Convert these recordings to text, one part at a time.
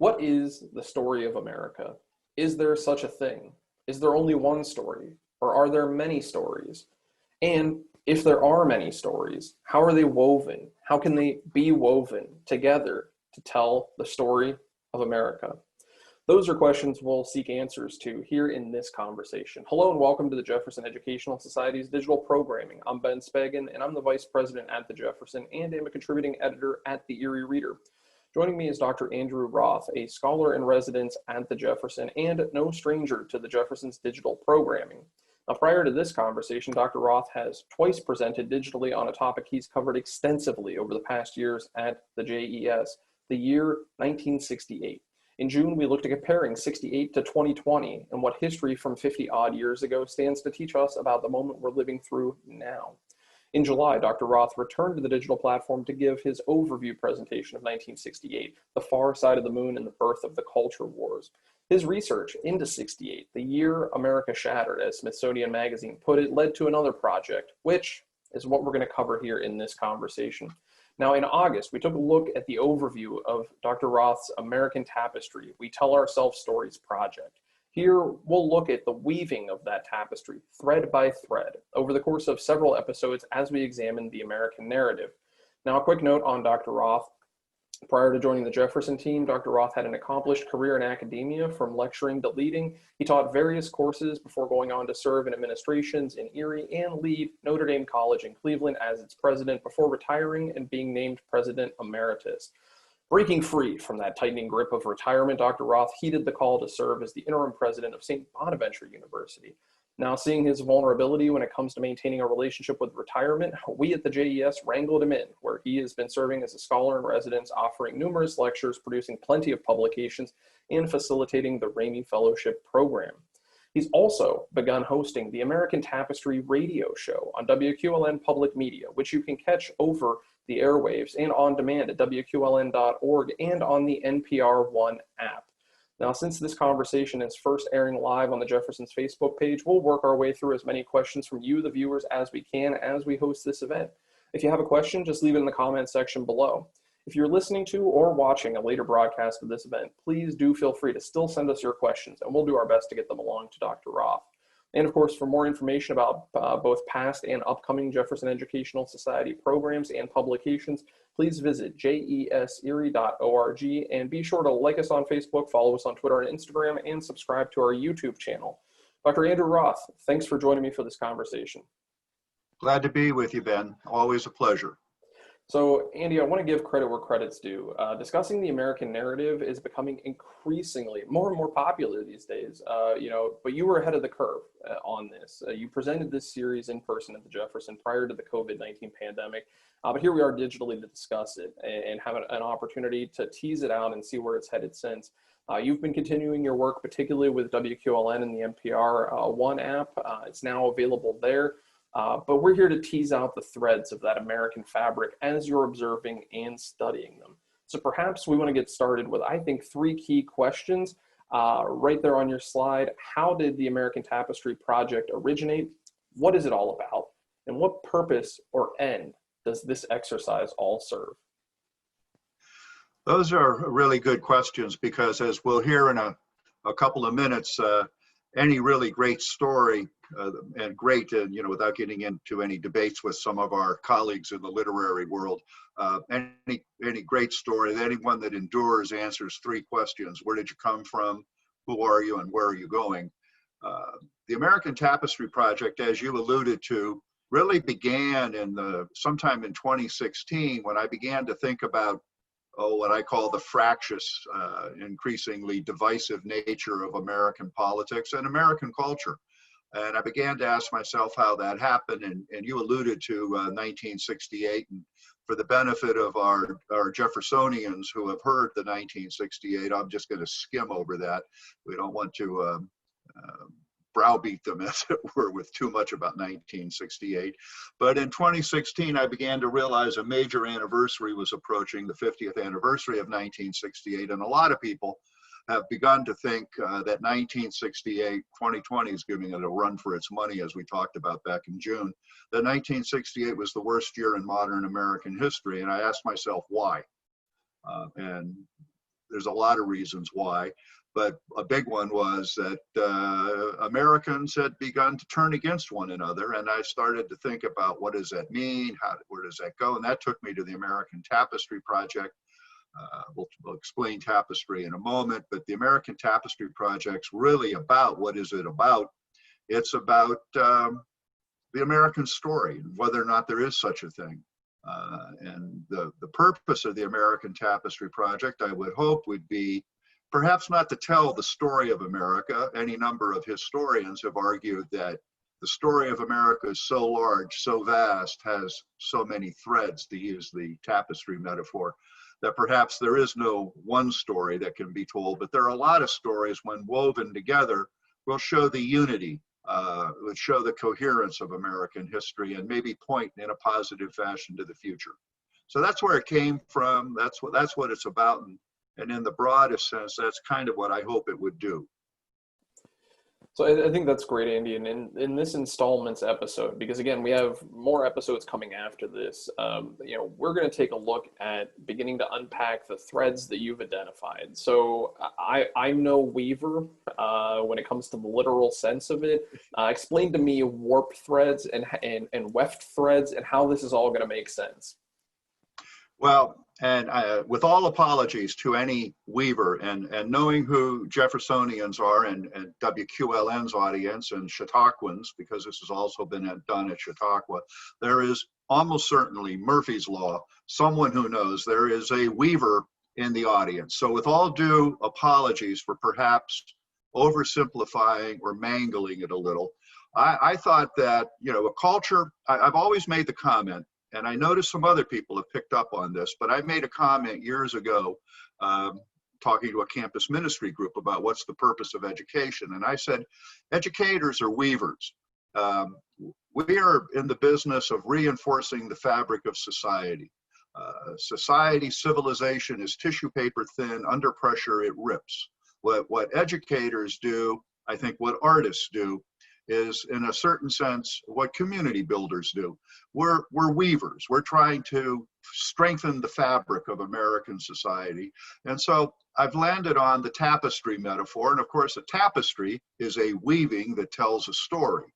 What is the story of America? Is there such a thing? Is there only one story, or are there many stories? And if there are many stories, how are they woven? How can they be woven together to tell the story of America? Those are questions we'll seek answers to here in this conversation. Hello and welcome to the Jefferson Educational Society's digital programming. I'm Ben Spagan and I'm the Vice President at the Jefferson and am a contributing editor at the Erie Reader. Joining me is Dr. Andrew Roth, a scholar in residence at the Jefferson and no stranger to the Jefferson's digital programming. Now, prior to this conversation, Dr. Roth has twice presented digitally on a topic he's covered extensively over the past years at the JES, the year 1968. In June, we looked at comparing 68 to 2020 and what history from 50-odd years ago stands to teach us about the moment we're living through now. In July, Dr. Roth returned to the digital platform to give his overview presentation of 1968, the far side of the moon and the birth of the culture wars. His research into 68, the year America shattered, as Smithsonian magazine put it, led to another project, which is what we're going to cover here in this conversation. Now, in August, we took a look at the overview of Dr. Roth's American Tapestry, We Tell Ourselves Stories project. Here, we'll look at the weaving of that tapestry, thread by thread, over the course of several episodes as we examine the American narrative. Now, a quick note on Dr. Roth. Prior to joining the Jefferson team, Dr. Roth had an accomplished career in academia, from lecturing to leading. He taught various courses before going on to serve in administrations in Erie and lead Notre Dame College in Cleveland as its president before retiring and being named president emeritus. Breaking free from that tightening grip of retirement, Dr. Roth heeded the call to serve as the interim president of St. Bonaventure University. Now, seeing his vulnerability when it comes to maintaining a relationship with retirement, we at the JES wrangled him in, where he has been serving as a scholar in residence, offering numerous lectures, producing plenty of publications, and facilitating the Ramey Fellowship program. He's also begun hosting the American Tapestry radio show on WQLN Public Media, which you can catch over the airwaves and on demand at WQLN.org and on the NPR One app. Now, since this conversation is first airing live on the Jefferson's Facebook page, we'll work our way through as many questions from you, the viewers, as we can as we host this event. If you have a question, just leave it in the comments section below. If you're listening to or watching a later broadcast of this event, please do feel free to still send us your questions, and we'll do our best to get them along to Dr. Roth. And of course, for more information about both past and upcoming Jefferson Educational Society programs and publications, please visit jeserie.org and be sure to like us on Facebook, follow us on Twitter and Instagram, and subscribe to our YouTube channel. Dr. Andrew Roth, thanks for joining me for this conversation. Glad to be with you, Ben. Always a pleasure. So, Andy, I want to give credit where credit's due. Discussing the American narrative is becoming increasingly more and more popular these days, but you were ahead of the curve on this. You presented this series in person at the Jefferson prior to the COVID-19 pandemic, but here we are digitally to discuss it and have an opportunity to tease it out and see where it's headed since. You've been continuing your work, particularly with WQLN and the NPR One app. It's now available there. But we're here to tease out the threads of that American fabric as you're observing and studying them. So perhaps we want to get started with, I think, three key questions right there on your slide. How did the American Tapestry project originate? What is it all about? And what purpose or end does this exercise all serve? Those are really good questions because, as we'll hear in a couple of minutes, any really great story and great, without getting into any debates with some of our colleagues in the literary world, any great story, anyone that endures answers three questions. Where did you come from? Who are you? And where are you going? The American Tapestry project, as you alluded to, really began sometime in 2016 when I began to think about what I call the fractious, increasingly divisive nature of American politics and American culture. And I began to ask myself how that happened, and you alluded to 1968. And for the benefit of our Jeffersonians who have heard the 1968, I'm just going to skim over that. We don't want to browbeat them, as it were, with too much about 1968. But in 2016, I began to realize a major anniversary was approaching, the 50th anniversary of 1968. And a lot of people have begun to think that 1968, 2020 is giving it a run for its money, as we talked about back in June, that 1968 was the worst year in modern American history. And I asked myself why. And there's a lot of reasons why, but a big one was that Americans had begun to turn against one another. And I started to think about, what does that mean? Where does that go? And that took me to the American Tapestry Project. We'll explain Tapestry in a moment, but the American Tapestry Project's really about, what is it about? It's about the American story, whether or not there is such a thing. And the purpose of the American Tapestry Project, I would hope, would be perhaps not to tell the story of America. Any number of historians have argued that the story of America is so large, so vast, has so many threads, to use the tapestry metaphor, that perhaps there is no one story that can be told, but there are a lot of stories, when woven together, will show the unity, would show the coherence of American history, and maybe point in a positive fashion to the future. So that's where it came from. That's what it's about. And in the broadest sense, that's kind of what I hope it would do. So I think that's great, Andy. And in this installment's episode, because again, we have more episodes coming after this, we're going to take a look at beginning to unpack the threads that you've identified. So I'm no weaver when it comes to the literal sense of it. Explain to me warp threads and weft threads and how this is all going to make sense. Well, and with all apologies to any weaver, and knowing who Jeffersonians are and WQLN's audience and Chautauquans, because this has also been done at Chautauqua, there is almost certainly Murphy's Law, someone who knows there is a weaver in the audience. So with all due apologies for perhaps oversimplifying or mangling it a little, I thought that, a culture, I've always made the comment, and I noticed some other people have picked up on this, but I made a comment years ago talking to a campus ministry group about what's the purpose of education. And I said, educators are weavers. We are in the business of reinforcing the fabric of society. Society, civilization is tissue paper thin. Under pressure, it rips. What educators do, I think what artists do, is in a certain sense what community builders do. We're weavers. We're trying to strengthen the fabric of American society. And so I've landed on the tapestry metaphor. And of course, a tapestry is a weaving that tells a story.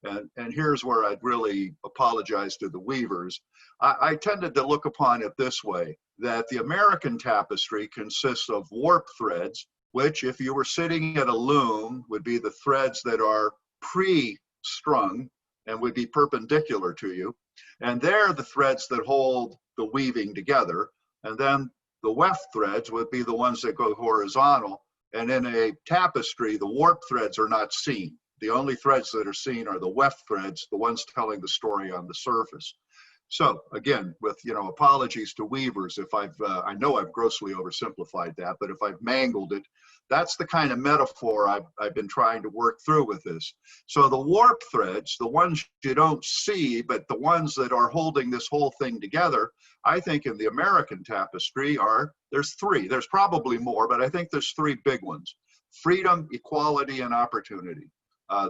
And here's where I'd really apologize to the weavers. I tended to look upon it this way, that the American tapestry consists of warp threads, which, if you were sitting at a loom, would be the threads that are pre-strung and would be perpendicular to you. And they're the threads that hold the weaving together. And then the weft threads would be the ones that go horizontal. And in a tapestry, the warp threads are not seen. The only threads that are seen are the weft threads, the ones telling the story on the surface. So again, with apologies to weavers if I know I've grossly oversimplified that, but if I've mangled it, that's the kind of metaphor I've been trying to work through with this. So the warp threads, the ones you don't see, but the ones that are holding this whole thing together, I think in the American tapestry there's three. There's probably more, but I think there's three big ones: freedom, equality, and opportunity.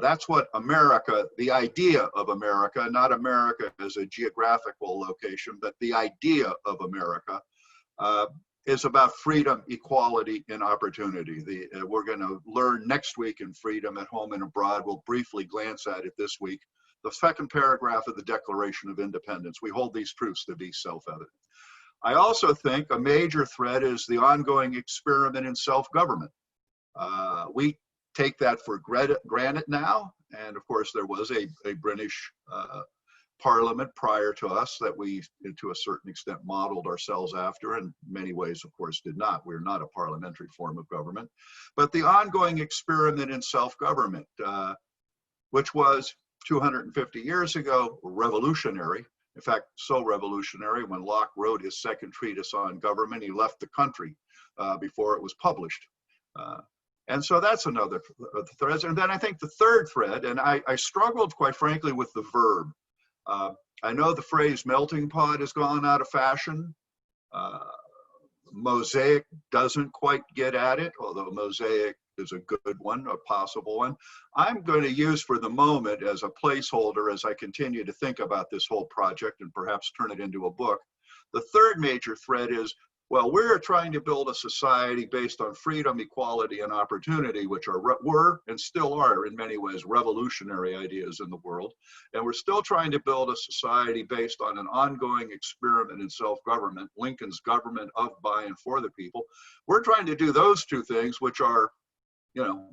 That's what America, the idea of America, not America as a geographical location, but the idea of America is about freedom, equality, and opportunity. We're going to learn next week in Freedom at Home and Abroad. We'll briefly glance at it this week. The second paragraph of the Declaration of Independence. We hold these truths to be self-evident. I also think a major thread is the ongoing experiment in self-government. We take that for granted now. And of course, there was a British parliament prior to us that we, to a certain extent, modeled ourselves after, and in many ways, of course, did not. We're not a parliamentary form of government. But the ongoing experiment in self-government, which was 250 years ago, revolutionary. In fact, so revolutionary, when Locke wrote his second treatise on government, he left the country before it was published. And so that's another thread. And then I think the third thread, and I struggled, quite frankly, with the verb. I know the phrase melting pot has gone out of fashion. Mosaic doesn't quite get at it, although mosaic is a good one, a possible one. I'm going to use for the moment as a placeholder as I continue to think about this whole project and perhaps turn it into a book. The third major thread is Well, we're trying to build a society based on freedom, equality, and opportunity, which were and still are in many ways revolutionary ideas in the world. And we're still trying to build a society based on an ongoing experiment in self-government, Lincoln's government of, by, and for the people. We're trying to do those two things, which are,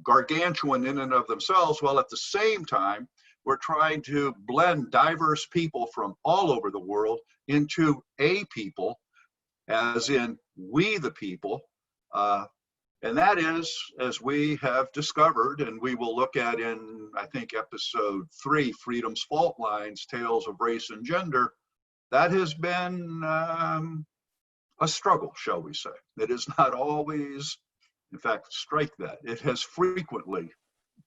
gargantuan in and of themselves, while at the same time, we're trying to blend diverse people from all over the world into a people, as in we the people. And that is, as we have discovered, and we will look at in, I think, episode 3, Freedom's Fault Lines, Tales of Race and Gender, that has been a struggle, shall we say. It is not always, in fact, strike that. It has frequently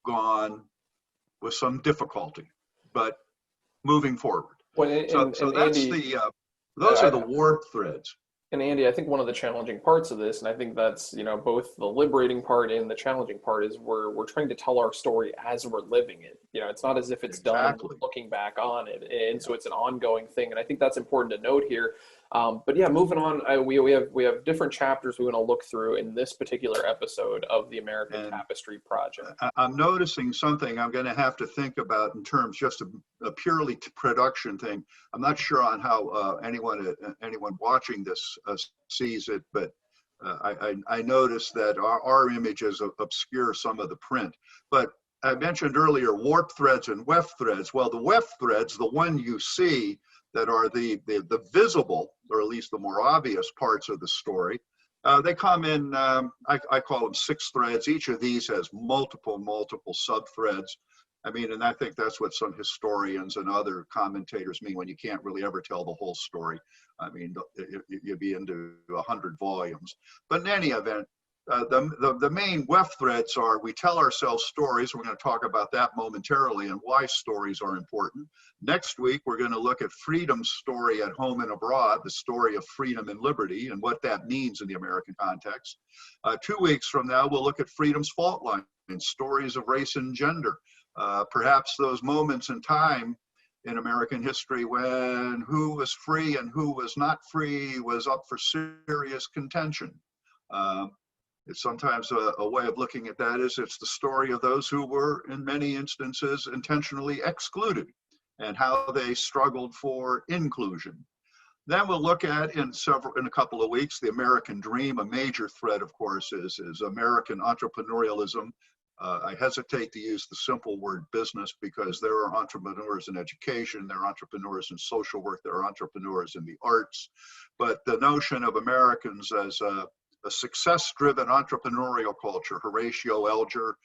gone with some difficulty, but moving forward. Well, So that's Andy, those are the warp threads. And Andy, I think one of the challenging parts of this, and I think that's, both the liberating part and the challenging part, is we're trying to tell our story as we're living it. It's not as if it's Exactly. done looking back on it. And so it's an ongoing thing. And I think that's important to note here. But yeah, moving on, we have different chapters we want to look through in this particular episode of the American Tapestry Project. I'm noticing something I'm going to have to think about in terms just a purely production thing. I'm not sure on how anyone watching this sees it, but I noticed that our images obscure some of the print. But I mentioned earlier warp threads and weft threads. Well, the weft threads, the one you see that are the visible, or at least the more obvious parts of the story, they come in, I call them 6 threads. Each of these has multiple sub-threads. I mean, and I think that's what some historians and other commentators mean when you can't really ever tell the whole story. I mean, you'd be into 100 volumes. But in any event, the main weft threads are, we tell ourselves stories. We're going to talk about that momentarily and why stories are important. Next week, we're going to look at freedom's story at home and abroad, the story of freedom and liberty and what that means in the American context. 2 weeks from now, we'll look at freedom's fault line and stories of race and gender. Perhaps those moments in time in American history when who was free and who was not free was up for serious contention. It's sometimes a way of looking at that is it's the story of those who were in many instances intentionally excluded and how they struggled for inclusion. Then we'll look at in a couple of weeks, the American dream. A major thread, of course, is American entrepreneurialism. I hesitate to use the simple word business because there are entrepreneurs in education, there are entrepreneurs in social work, there are entrepreneurs in the arts. But the notion of Americans as a success-driven entrepreneurial culture, Horatio Alger,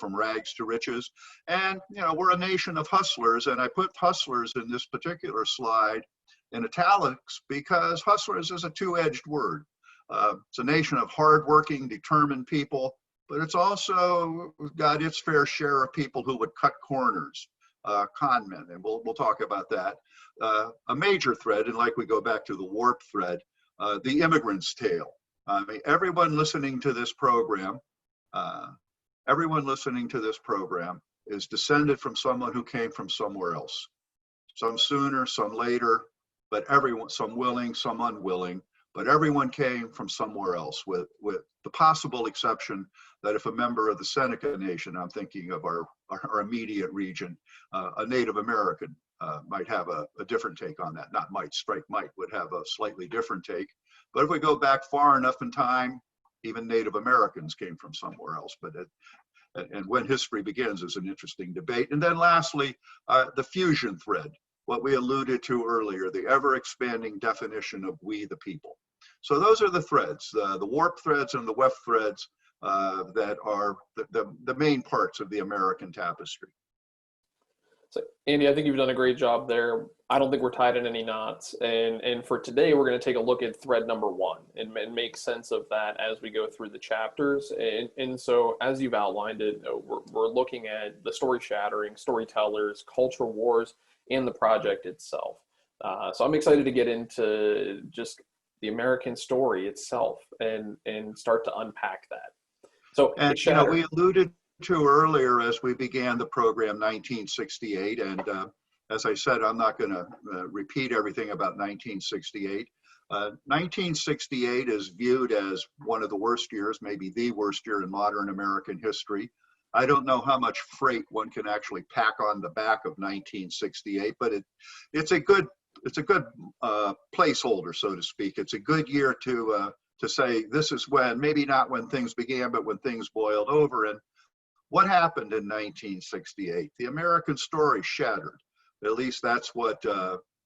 from rags to riches. And, we're a nation of hustlers, and I put hustlers in this particular slide in italics because hustlers is a two-edged word. It's a nation of hardworking, determined people, but it's also got its fair share of people who would cut corners, con men, and we'll talk about that. A major thread, and like we go back to the warp thread, the immigrant's tale. I mean, everyone listening to this program is descended from someone who came from somewhere else. Some sooner, some later, but everyone, some willing, some unwilling, but everyone came from somewhere else, with the possible exception that if a member of the Seneca Nation, I'm thinking of our immediate region, a Native American might have a different take on that. Not might, strike might, would have a slightly different take. But if we go back far enough in time, even Native Americans came from somewhere else. And when history begins is an interesting debate. And then lastly, the fusion thread, what we alluded to earlier, the ever-expanding definition of we the people. So those are the threads, the warp threads and the weft threads that are the main parts of the American tapestry. So, Andy, I think you've done a great job there. I don't think we're tied in any knots. And for today, we're going to take a look at thread number 1 and make sense of that as we go through the chapters. And so, as you've outlined it, we're looking at the story shattering, storytellers, culture wars, and the project itself. So I'm excited to get into just the American story itself and start to unpack that. So, and we alluded to earlier as we began the program 1968, and as I said, I'm not going to repeat everything about 1968. 1968 is viewed as one of the worst years, maybe the worst year in modern American history. I don't know how much freight one can actually pack on the back of 1968, but it's a good placeholder, so to speak. It's a good year to say this is when, maybe not when things began, but when things boiled over. And what happened in 1968? The American story shattered. At least that's what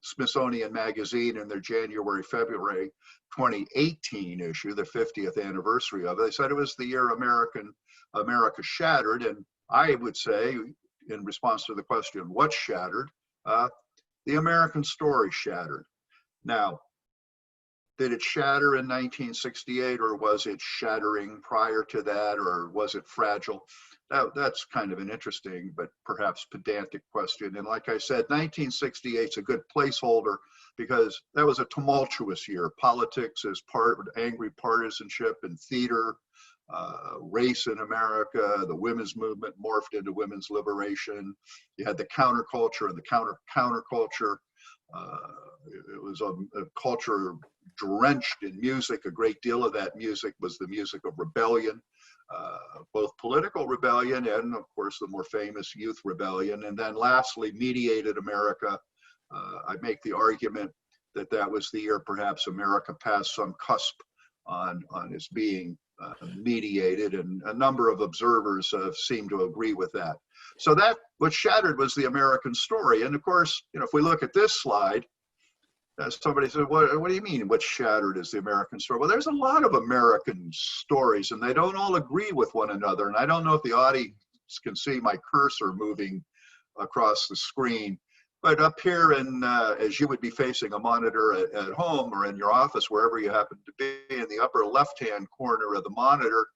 Smithsonian Magazine in their January-February 2018 issue, the 50th anniversary of it, they said it was the year America shattered. And I would say, in response to the question, what shattered? The American story shattered. Now, did it shatter in 1968, or was it shattering prior to that, or was it fragile? That's kind of an interesting but perhaps pedantic question. And like I said, 1968 is a good placeholder because that was a tumultuous year. Politics as part of angry partisanship and theater, race in America, the women's movement morphed into women's liberation. You had the counterculture and the counterculture. It was a culture drenched in music. A great deal of that music was the music of rebellion, both political rebellion and, of course, the more famous youth rebellion. And then lastly, mediated America. I make the argument that that was the year perhaps America passed some cusp on its being mediated, and a number of observers seem to agree with that. So that what shattered was the American story. And of course, if we look at this slide, somebody said, what do you mean what shattered is the American story? Well, there's a lot of American stories, and they don't all agree with one another. And I don't know if the audience can see my cursor moving across the screen, but up here, and as you would be facing a monitor at home or in your office, wherever you happen to be, in the upper left-hand corner of the monitor,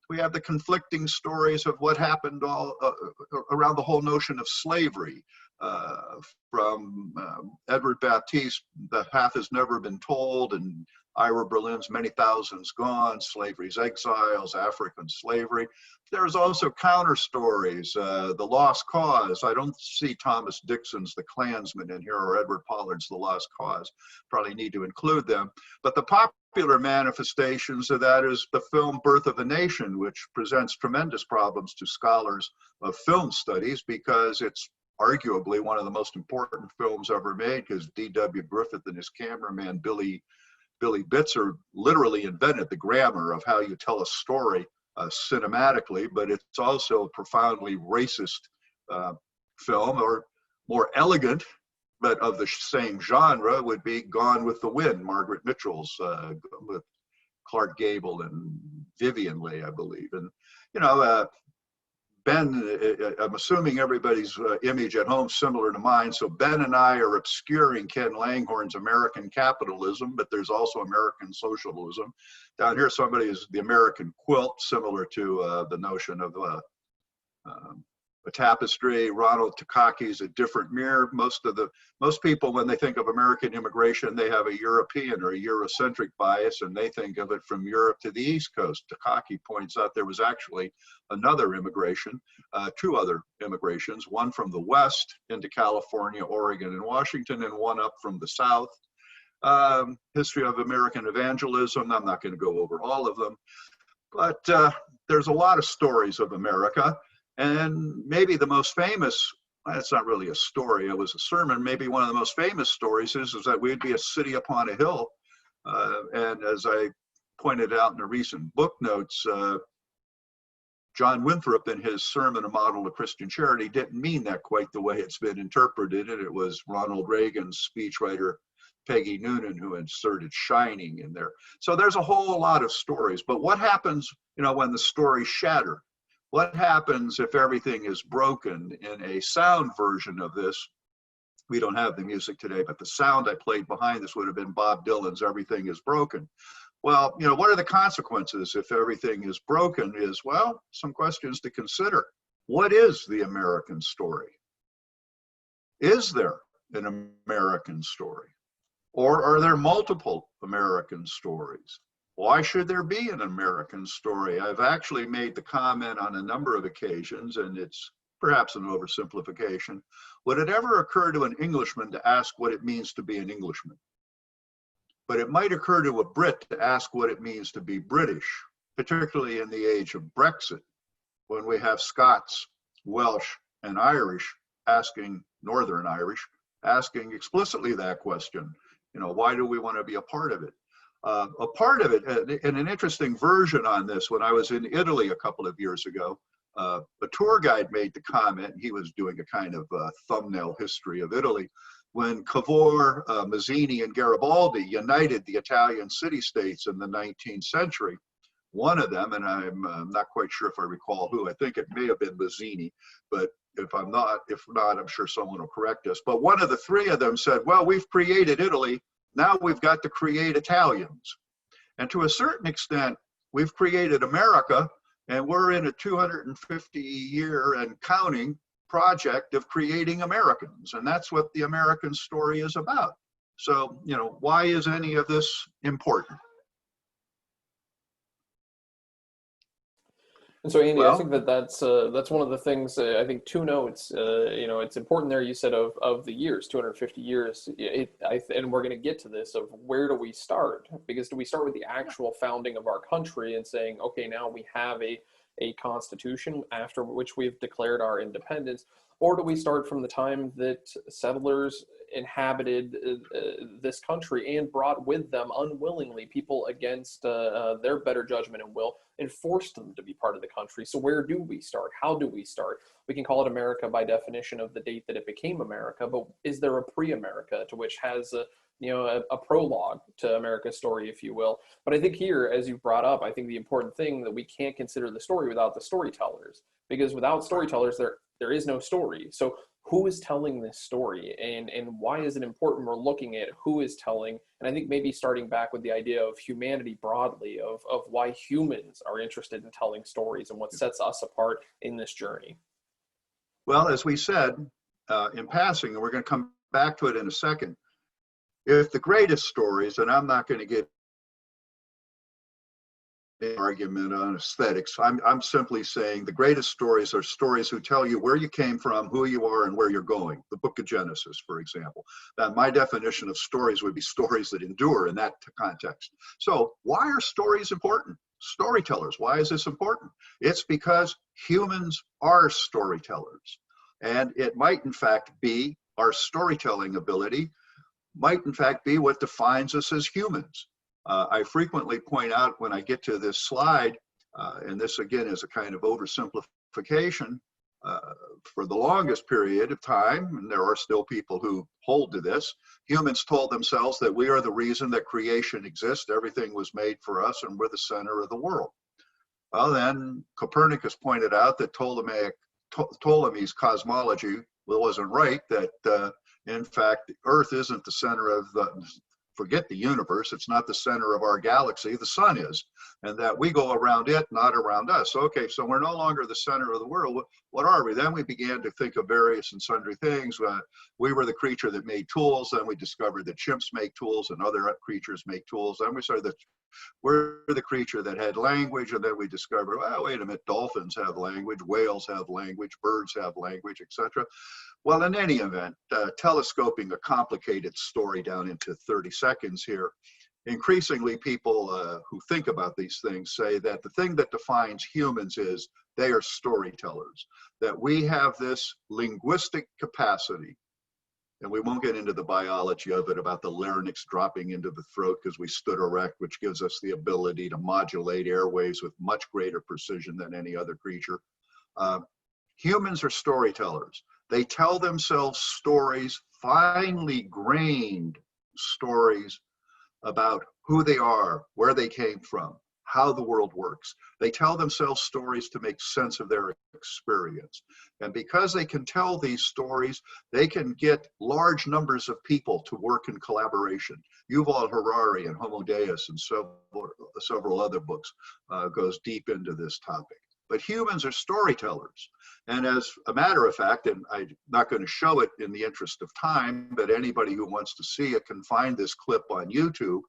we have the conflicting stories of what happened all around the whole notion of slavery. From Edward Baptiste, The Half Has Never Been Told, and Ira Berlin's Many Thousands Gone, Slavery's Exiles, African Slavery. There's also counter stories, The Lost Cause. I don't see Thomas Dixon's The Klansman in here, or Edward Pollard's The Lost Cause. Probably need to include them. But the popular manifestations of that is the film Birth of a Nation, which presents tremendous problems to scholars of film studies because it's arguably one of the most important films ever made, because D.W. Griffith and his cameraman Billy Bitzer literally invented the grammar of how you tell a story cinematically, but it's also a profoundly racist film. Or more elegant, but of the same genre, would be Gone with the Wind, Margaret Mitchell's with Clark Gable and Vivian Leigh, I believe. And Ben, I'm assuming everybody's image at home is similar to mine. So Ben and I are obscuring Ken Langhorne's American capitalism, but there's also American socialism. Down here, somebody is the American quilt, similar to the notion of a tapestry. Ronald Takaki's A Different Mirror. Most people, when they think of American immigration, they have a European or a Eurocentric bias, and they think of it from Europe to the East Coast. Takaki points out there was actually another immigration, two other immigrations, one from the West into California, Oregon, and Washington, and one up from the South. History of American evangelism. I'm not going to go over all of them, but there's a lot of stories of America. And maybe the most famous, it's not really a story, it was a sermon, maybe one of the most famous stories is that we'd be a city upon a hill. And as I pointed out in a recent book notes, John Winthrop in his sermon, A Model of Christian Charity, didn't mean that quite the way it's been interpreted. And it was Ronald Reagan's speechwriter, Peggy Noonan, who inserted shining in there. So there's a whole lot of stories. But what happens, when the stories shatter? What happens if everything is broken? In a sound version of this, we don't have the music today, but the sound I played behind this would have been Bob Dylan's Everything Is Broken. Well, what are the consequences if everything is broken? Well, some questions to consider. What is the American story? Is there an American story? Or are there multiple American stories? Why should there be an American story? I've actually made the comment on a number of occasions, and it's perhaps an oversimplification. Would it ever occur to an Englishman to ask what it means to be an Englishman? but it might occur to a Brit to ask what it means to be British, particularly in the age of Brexit, when we have Scots, Welsh, and Irish asking, Northern Irish, asking explicitly that question, why do we want to be a part of it? A part of it, and an interesting version on this, when I was in Italy a couple of years ago, a tour guide made the comment, he was doing a kind of thumbnail history of Italy, when Cavour, Mazzini, and Garibaldi united the Italian city-states in the 19th century. One of them, and I'm not quite sure if I recall who, I think it may have been Mazzini, but if not, I'm sure someone will correct us. But one of the three of them said, well, we've created Italy, now we've got to create Italians. And to a certain extent, we've created America, and we're in a 250-year and counting project of creating Americans. And that's what the American story is about. So, why is any of this important? And so, Andy, Well, I think that's one of the things. I think two notes. It's important there. You said of the years, 250 years, and we're going to get to this of where do we start? Because do we start with the actual founding of our country and saying, okay, now we have a constitution after which we've declared our independence, or do we start from the time that settlers inhabited this country and brought with them unwillingly people against their better judgment and will, and forced them to be part of the country? So where do we start? How do we start? We can call it America by definition of the date that it became America, but is there a pre-America to which has a prologue to America's story, if you will? But I think here, as you brought up, I think the important thing that we can't consider the story without the storytellers, because without storytellers, there is no story. So who is telling this story, and why is it important we're looking at who is telling? And I think maybe starting back with the idea of humanity broadly, of why humans are interested in telling stories and what sets us apart in this journey. Well, as we said in passing, and we're going to come back to it in a second, if the greatest stories, and I'm not going to get an argument on aesthetics, I'm simply saying the greatest stories are stories who tell you where you came from, who you are, and where you're going. The book of Genesis, for example. That my definition of stories would be stories that endure in that context. So why are stories important? Storytellers, why is this important? It's because humans are storytellers. And it might in fact be our storytelling ability might in fact be what defines us as humans. I frequently point out when I get to this slide, and this again is a kind of oversimplification, for the longest period of time, and there are still people who hold to this, humans told themselves that we are the reason that creation exists, everything was made for us, and we're the center of the world. Well, then Copernicus pointed out that Ptolemy's cosmology wasn't right, that in fact, the Earth isn't the center of forget the universe, it's not the center of our galaxy, the sun is, and that we go around it, not around us. Okay, so we're no longer the center of the world. What are we? Then we began to think of various and sundry things. We were the creature that made tools, then we discovered that chimps make tools and other creatures make tools. Then we started that we're the creature that had language, and then we discovered, well, wait a minute, dolphins have language, whales have language, birds have language, etc. Well, in any event, telescoping a complicated story down into 30 seconds here, increasingly people who think about these things say that the thing that defines humans is they are storytellers, that we have this linguistic capacity, and we won't get into the biology of it about the larynx dropping into the throat because we stood erect, which gives us the ability to modulate airwaves with much greater precision than any other creature. Humans are storytellers. They tell themselves stories, finely grained stories about who they are, where they came from, how the world works. They tell themselves stories to make sense of their experience. And because they can tell these stories, they can get large numbers of people to work in collaboration. Yuval Harari and Homo Deus and several other books goes deep into this topic. But humans are storytellers. And as a matter of fact, and I'm not going to show it in the interest of time, but anybody who wants to see it can find this clip on YouTube.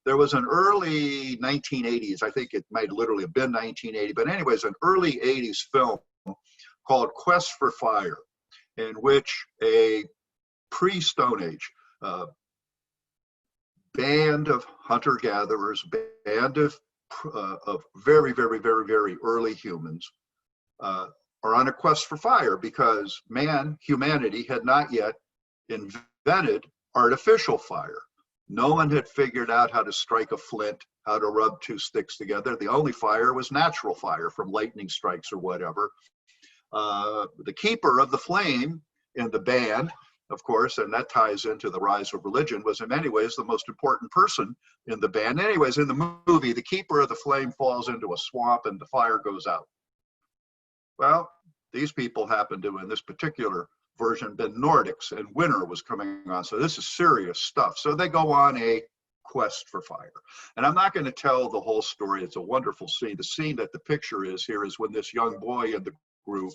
There was an early 1980s, I think it might literally have been 1980, but anyways, an early 80s film called Quest for Fire, in which a pre-Stone Age band of hunter-gatherers, band of very, very, very, very early humans are on a quest for fire because humanity had not yet invented artificial fire. No one had figured out how to strike a flint, how to rub two sticks together. The only fire was natural fire from lightning strikes or whatever. The keeper of the flame in the band, of course, and that ties into the rise of religion, was in many ways the most important person in the band. Anyways, in the movie, the keeper of the flame falls into a swamp and the fire goes out. Well, these people happen to, in this particular version, been Nordics, and winter was coming on. So this is serious stuff. So they go on a quest for fire. And I'm not going to tell the whole story. It's a wonderful scene. The scene that the picture is here is when this young boy in the group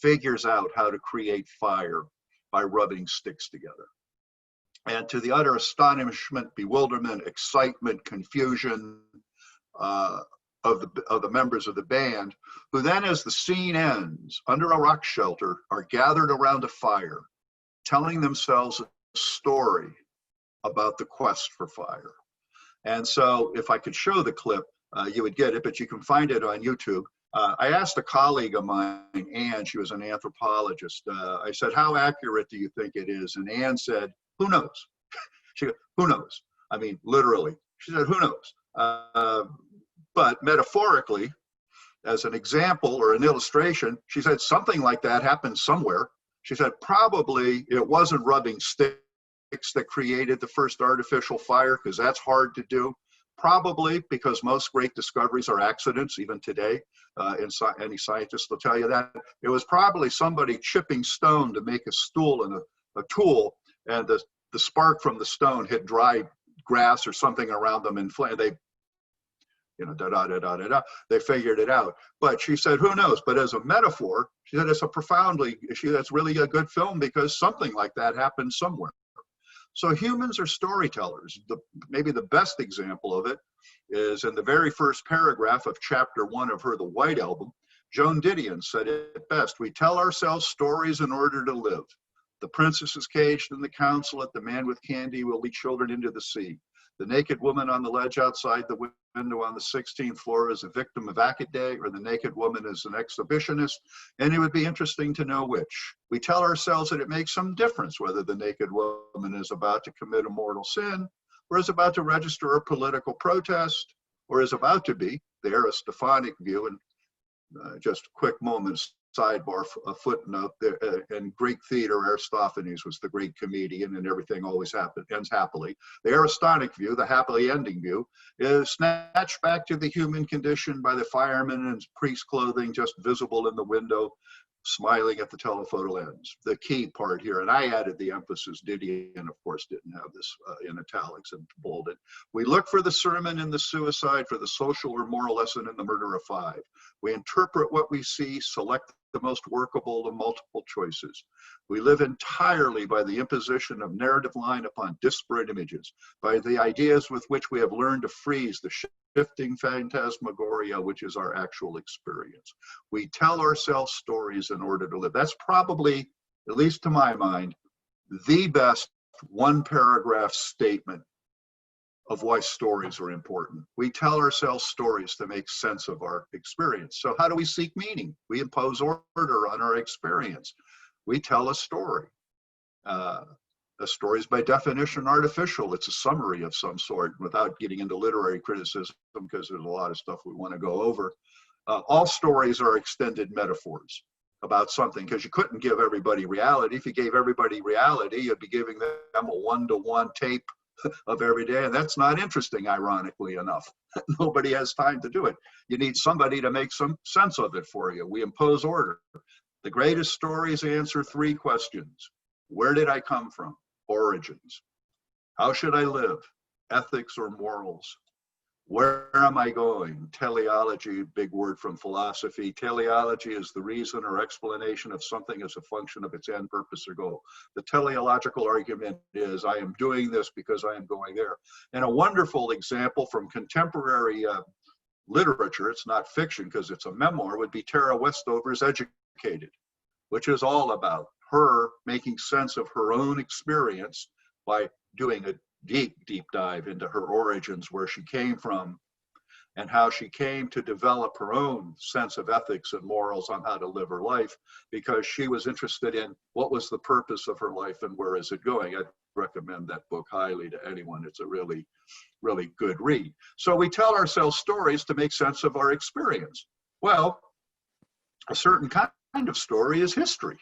figures out how to create fire by rubbing sticks together. And to the utter astonishment, bewilderment, excitement, confusion of the members of the band, who then, as the scene ends, under a rock shelter, are gathered around a fire, telling themselves a story about the quest for fire. And so if I could show the clip, you would get it, but you can find it on YouTube. I asked a colleague of mine, Anne, she was an anthropologist. I said, how accurate do you think it is? And Anne said, who knows? She goes, who knows? I mean, literally. She said, who knows? But metaphorically, as an example or an illustration, she said something like that happened somewhere. She said, probably it wasn't rubbing sticks that created the first artificial fire, because that's hard to do. Probably because most great discoveries are accidents, even today. Any scientist will tell you that. It was probably somebody chipping stone to make a stool and a tool, and the spark from the stone hit dry grass or something around them, and they, they figured it out. But she said, who knows? But as a metaphor, she said that's really a good film because something like that happened somewhere. So humans are storytellers. Maybe the best example of it is in the very first paragraph of chapter 1 of The White Album. Joan Didion said it best: we tell ourselves stories in order to live. The princess is caged in the consulate. The man with candy will lead children into the sea. The naked woman on the ledge outside the window on the 16th floor is a victim of Accaday, or the naked woman is an exhibitionist, and it would be interesting to know which. We tell ourselves that it makes some difference whether the naked woman is about to commit a mortal sin, or is about to register a political protest, or is about to be, the Aristophanic view, and just quick moments, sidebar, a footnote, in Greek theater, Aristophanes was the great comedian, and everything always ends happily. The Aristotelic view, the happily ending view, is snatched back to the human condition by the fireman in his priest clothing, just visible in the window, smiling at the telephoto lens. The key part here, and I added the emphasis, Didion, of course, didn't have this in italics and bolded. We look for the sermon in the suicide, for the social or moral lesson in the murder of 5. We interpret what we see, select the most workable of multiple choices. We live entirely by the imposition of narrative line upon disparate images, by the ideas with which we have learned to freeze the shifting phantasmagoria, which is our actual experience. We tell ourselves stories in order to live. That's probably, at least to my mind, the best one-paragraph statement of why stories are important. We tell ourselves stories to make sense of our experience. So how do we seek meaning? We impose order on our experience. We tell a story. A story is by definition artificial. It's a summary of some sort, without getting into literary criticism, because there's a lot of stuff we want to go over. All stories are extended metaphors about something, because you couldn't give everybody reality. If you gave everybody reality, you'd be giving them a one-to-one tape of every day, and that's not interesting, ironically enough. Nobody has time to do it. You need somebody to make some sense of it for you. We impose order. The greatest stories answer 3 questions. Where did I come from? Origins. How should I live? Ethics or morals? Where am I going? Teleology, big word from philosophy. Teleology is the reason or explanation of something as a function of its end, purpose, or goal. The teleological argument is, I am doing this because I am going there. And a wonderful example from contemporary literature, it's not fiction because it's a memoir, would be Tara Westover's Educated, which is all about her making sense of her own experience by doing a deep, deep dive into her origins, where she came from, and how she came to develop her own sense of ethics and morals on how to live her life, because she was interested in what was the purpose of her life and where is it going. I'd recommend that book highly to anyone. It's a really, really good read. So we tell ourselves stories to make sense of our experience. Well, a certain kind of story is history.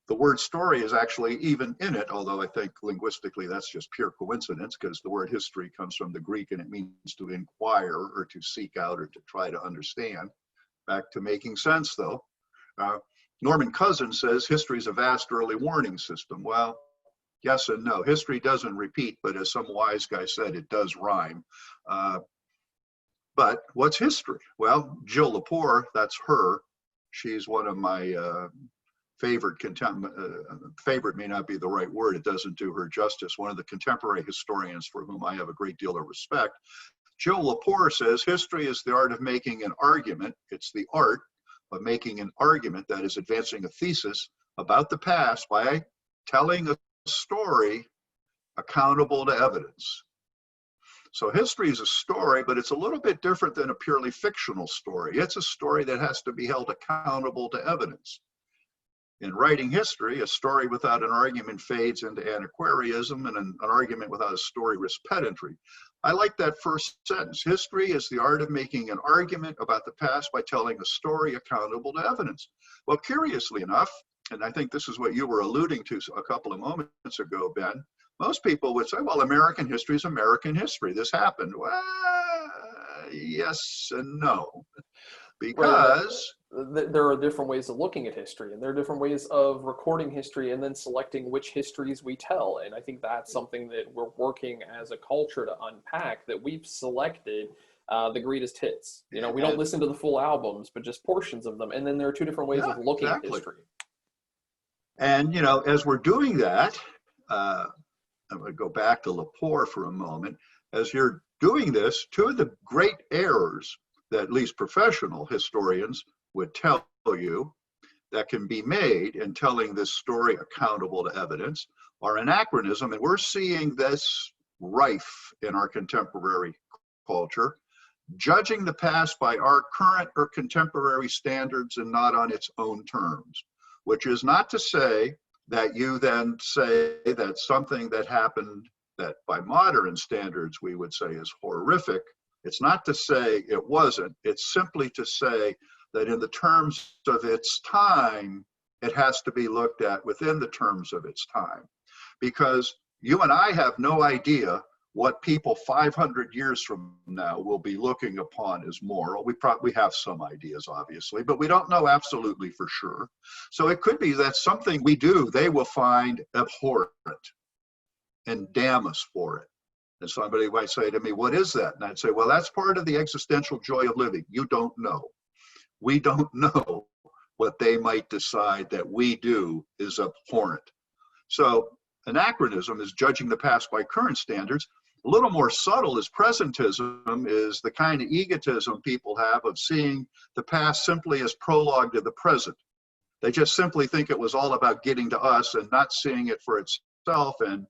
The word story is actually even in it, although I think linguistically that's just pure coincidence, because the word history comes from the Greek and it means to inquire or to seek out or to try to understand. Back to making sense, though. Norman Cousins says history is a vast early warning system. Well, yes and no. History doesn't repeat, but as some wise guy said, it does rhyme. But what's history? Well, Jill Lepore, that's her. She's one of my favorite may not be the right word. It doesn't do her justice. One of the contemporary historians for whom I have a great deal of respect. Jill Lepore says history is the art of making an argument. It's the art of making an argument, that is advancing a thesis about the past by telling a story accountable to evidence. So history is a story, but it's a little bit different than a purely fictional story. It's a story that has to be held accountable to evidence. In writing history, a story without an argument fades into anachronism, and an argument without a story risks pedantry. I like that first sentence. History is the art of making an argument about the past by telling a story accountable to evidence. Well, curiously enough, and I think this is what you were alluding to a couple of moments ago, Ben, most people would say, well, American history is American history. This happened. Well, yes and no. Because there are different ways of looking at history, and there are different ways of recording history and then selecting which histories we tell. And I think that's something that we're working as a culture to unpack, that we've selected the greatest hits. You know, we don't listen to the full albums, but just portions of them. And then there are two different ways of looking at history. And, you know, as we're doing that, I'm going to go back to Lepore for a moment. As you're doing this, two of the great errors that at least professional historians would tell you that can be made in telling this story accountable to evidence are anachronism. And we're seeing this rife in our contemporary culture, judging the past by our current or contemporary standards and not on its own terms, which is not to say that you then say that something that happened that by modern standards we would say is horrific. It's not to say it wasn't. It's simply to say that in the terms of its time, it has to be looked at within the terms of its time. Because you and I have no idea what people 500 years from now will be looking upon as moral. We have some ideas, obviously, but we don't know absolutely for sure. So it could be that something we do, they will find abhorrent and damn us for it. And somebody might say to me, what is that? And I'd say, well, that's part of the existential joy of living. You don't know. We don't know what they might decide that we do is abhorrent. So anachronism is judging the past by current standards. A little more subtle is presentism, is the kind of egotism people have of seeing the past simply as prologue to the present. They just simply think it was all about getting to us and not seeing it for itself. And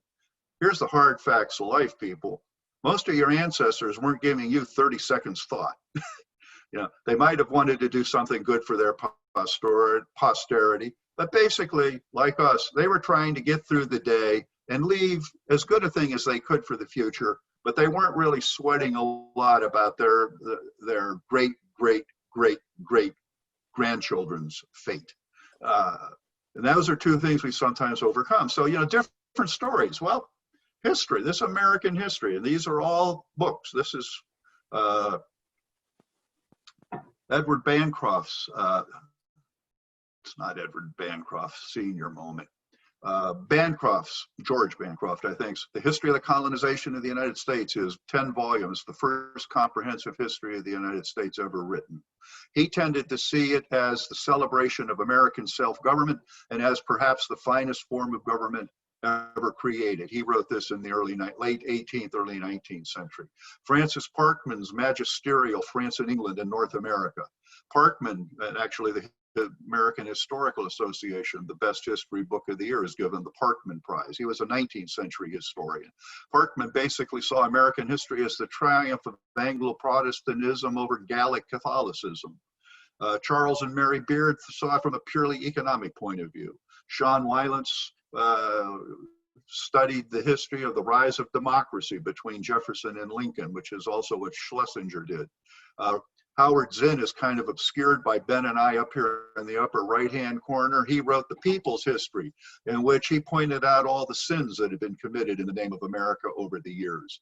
here's the hard facts of life, people. Most of your ancestors weren't giving you 30 seconds thought. You know, they might have wanted to do something good for their posterity, but basically, like us, they were trying to get through the day and leave as good a thing as they could for the future, but they weren't really sweating a lot about their great, great, great, great grandchildren's fate. And those are two things we sometimes overcome. So, you know, different stories. Well, history, this American history, and these are all books. This is Edward Bancroft's, it's not Edward Bancroft, senior moment. George Bancroft, I think, The History of the Colonization of the United States is 10 volumes, the first comprehensive history of the United States ever written. He tended to see it as the celebration of American self-government and as perhaps the finest form of government ever created. He wrote this in the late 18th, early 19th century. Francis Parkman's Magisterial France and England in North America. Parkman, and actually the American Historical Association, the best history book of the year is given the Parkman Prize. He was a 19th century historian. Parkman basically saw American history as the triumph of Anglo-Protestantism over Gallic Catholicism. Charles and Mary Beard saw it from a purely economic point of view. Sean Wylance studied the history of the rise of democracy between Jefferson and Lincoln, which is also what Schlesinger did. Howard Zinn is kind of obscured by Ben and I up here in the upper right-hand corner. He wrote The People's History, in which he pointed out all the sins that had been committed in the name of America over the years.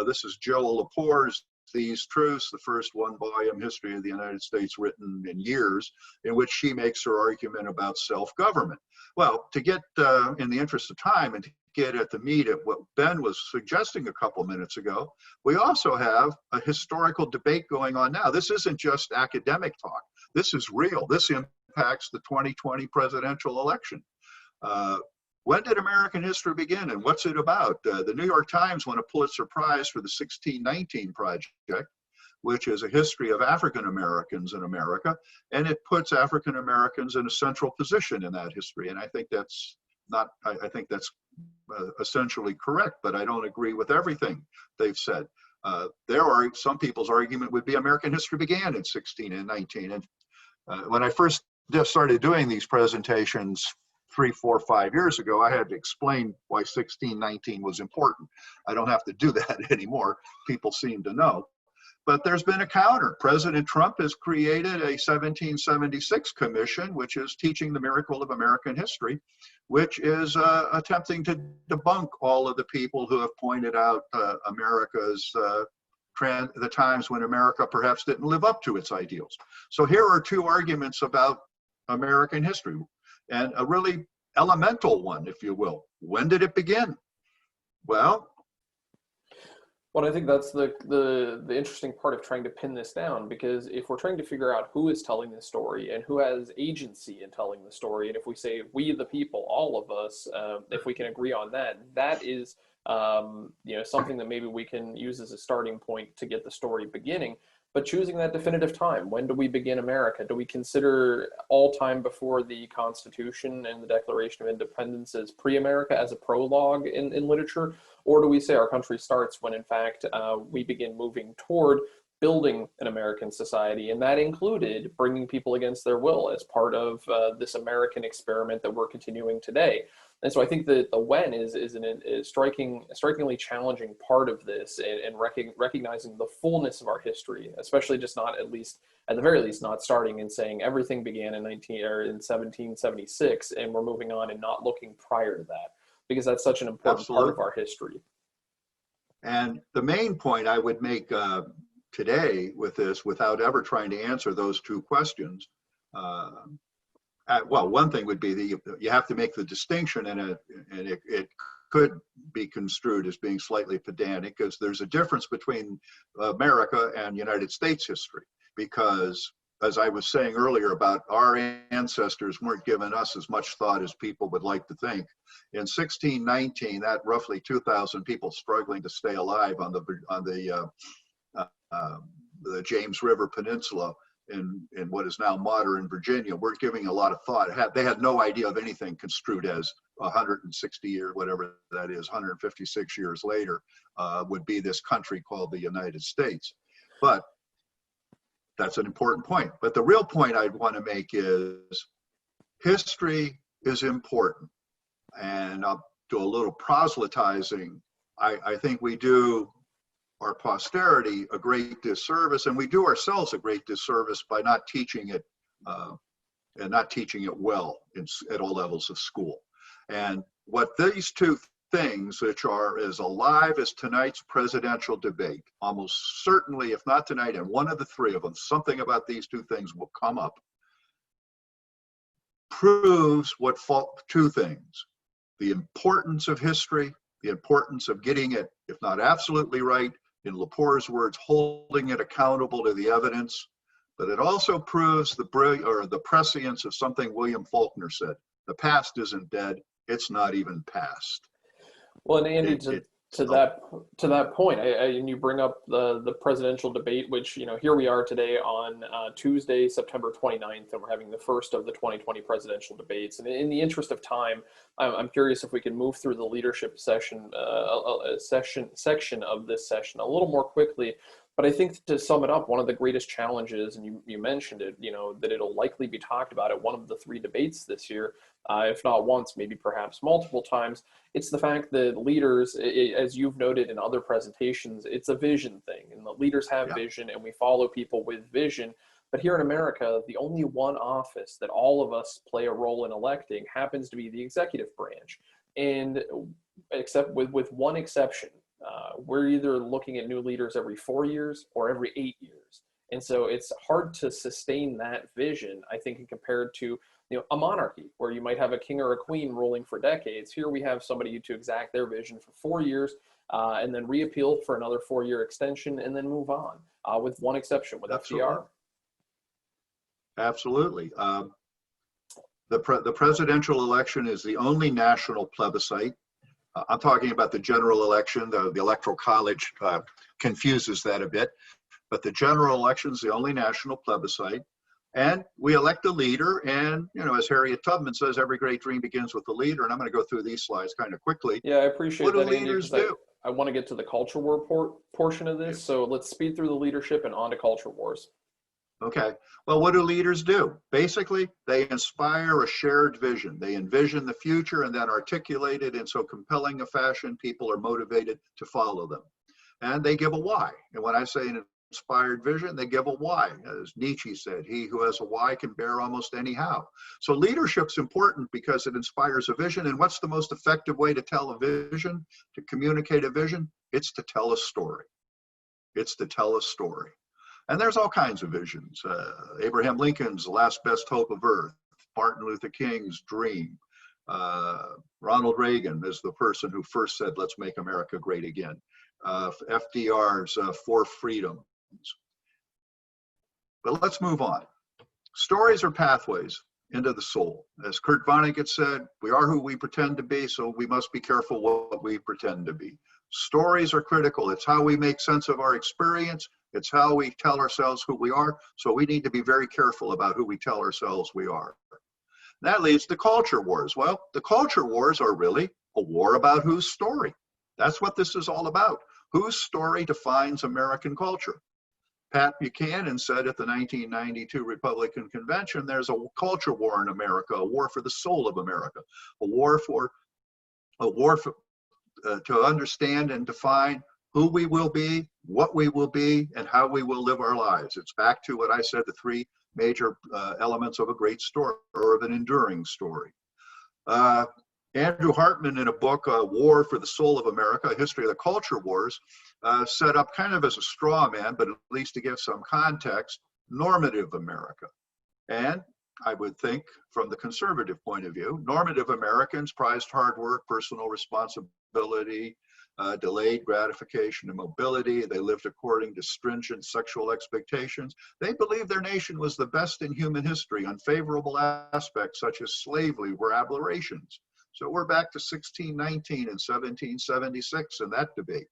This is Joel Lepore's These Truths, the first one-volume history of the United States written in years, in which she makes her argument about self-government. Well, to get, in the interest of time, and to get at the meat of what Ben was suggesting a couple minutes ago, we also have a historical debate going on now. This isn't just academic talk. This is real. This impacts the 2020 presidential election. When did American history begin and what's it about? The New York Times won a Pulitzer Prize for the 1619 Project, which is a history of African Americans in America, and it puts African Americans in a central position in that history. And I think that's not, I think that's essentially correct, but I don't agree with everything they've said. Some people's argument would be American history began in 1619. And when I first started doing these presentations 3, 4, 5 years ago, I had to explain why 1619 was important. I don't have to do that anymore. People seem to know. But there's been a counter. President Trump has created a 1776 commission, which is teaching the miracle of American history, which is attempting to debunk all of the people who have pointed out America's the times when America perhaps didn't live up to its ideals. So here are two arguments about American history, and a really elemental one, if you will. When did it begin? Well, I think that's the interesting part of trying to pin this down, because if we're trying to figure out who is telling the story and who has agency in telling the story, and if we say we the people, all of us, if we can agree on that, that is something that maybe we can use as a starting point to get the story beginning. But choosing that definitive time, when do we begin America? Do we consider all time before the Constitution and the Declaration of Independence as pre-America, as a prologue in literature? Or do we say our country starts when, in fact, we begin moving toward building an American society? And that included bringing people against their will as part of this American experiment that we're continuing today. And so I think that the when is a strikingly challenging part of this, and recognizing the fullness of our history, especially just not, at the very least, not starting and saying everything began in 1776 and we're moving on, and not looking prior to that, because that's such an important part of our history. And the main point I would make today with this, without ever trying to answer those two questions, well, one thing would be that you have to make the distinction, and it could be construed as being slightly pedantic, because there's a difference between America and United States history. Because, as I was saying earlier about our ancestors weren't giving us as much thought as people would like to think. In 1619, that roughly 2,000 people struggling to stay alive on the James River Peninsula in what is now modern Virginia, we're giving a lot of thought. They had no idea of anything construed as 160 years, whatever that is, 156 years later, would be this country called the United States. But that's an important point. But the real point I'd want to make is history is important. And I'll do a little proselytizing. I think we do our posterity a great disservice, and we do ourselves a great disservice by not teaching it and not teaching it well at all levels of school. And what these two things, which are as alive as tonight's presidential debate, almost certainly, if not tonight, and one of the three of them, something about these two things will come up, proves two things: the importance of history, the importance of getting it, if not absolutely right, in Lepore's words, holding it accountable to the evidence. But it also proves the prescience of something William Faulkner said: the past isn't dead, it's not even past. Well, and Andy, To that point, and you bring up the presidential debate, which, here we are today on Tuesday, September 29th, and we're having the first of the 2020 presidential debates. And in the interest of time, I'm curious if we can move through the leadership section of this session a little more quickly. But I think, to sum it up, one of the greatest challenges, and you mentioned it, that it'll likely be talked about at one of the three debates this year, if not once, maybe perhaps multiple times. It's the fact that leaders, as you've noted in other presentations, it's a vision thing, and the leaders have vision, and we follow people with vision. But here in America, the only one office that all of us play a role in electing happens to be the executive branch. And except with one exception, we're either looking at new leaders every 4 years or every 8 years. And so it's hard to sustain that vision, I think, compared to a monarchy where you might have a king or a queen ruling for decades. Here we have somebody to exact their vision for 4 years and then reappeal for another 4-year extension and then move on, with one exception, with FDR. Absolutely. The presidential election is the only national plebiscite. I'm talking about the general election. The Electoral College confuses that a bit. But the general election is the only national plebiscite. And we elect a leader. And, as Harriet Tubman says, every great dream begins with a leader. And I'm going to go through these slides kind of quickly. Yeah, I appreciate that, What do leaders do? I want to get to the culture war portion of this. So let's speed through the leadership and on to culture wars. Okay. Well, what do leaders do? Basically, they inspire a shared vision. They envision the future and then articulate it in so compelling a fashion, people are motivated to follow them. And they give a why. And when I say an inspired vision, they give a why. As Nietzsche said, he who has a why can bear almost any how. So leadership's important because it inspires a vision. And what's the most effective way to tell a vision, to communicate a vision? It's to tell a story. It's to tell a story. And there's all kinds of visions. Abraham Lincoln's The Last Best Hope of Earth, Martin Luther King's Dream. Ronald Reagan is the person who first said, let's make America great again. FDR's Four Freedoms. But let's move on. Stories are pathways into the soul. As Kurt Vonnegut said, we are who we pretend to be, so we must be careful what we pretend to be. Stories are critical. It's how we make sense of our experience. It's how we tell ourselves who we are. So we need to be very careful about who we tell ourselves we are. That leads to culture wars. Well, the culture wars are really a war about whose story. That's what this is all about. Whose story defines American culture? Pat Buchanan said at the 1992 Republican Convention, there's a culture war in America, a war for the soul of America, a war to understand and define who we will be, what we will be, and how we will live our lives. It's back to what I said, the three major elements of a great story or of an enduring story. Andrew Hartman, in a book, War for the Soul of America, A History of the Culture Wars, set up kind of as a straw man, but at least to give some context, normative America. And I would think from the conservative point of view, normative Americans prized hard work, personal responsibility, delayed gratification and mobility. They lived according to stringent sexual expectations. They believed their nation was the best in human history. Unfavorable aspects such as slavery were aberrations. So we're back to 1619 and 1776 in that debate.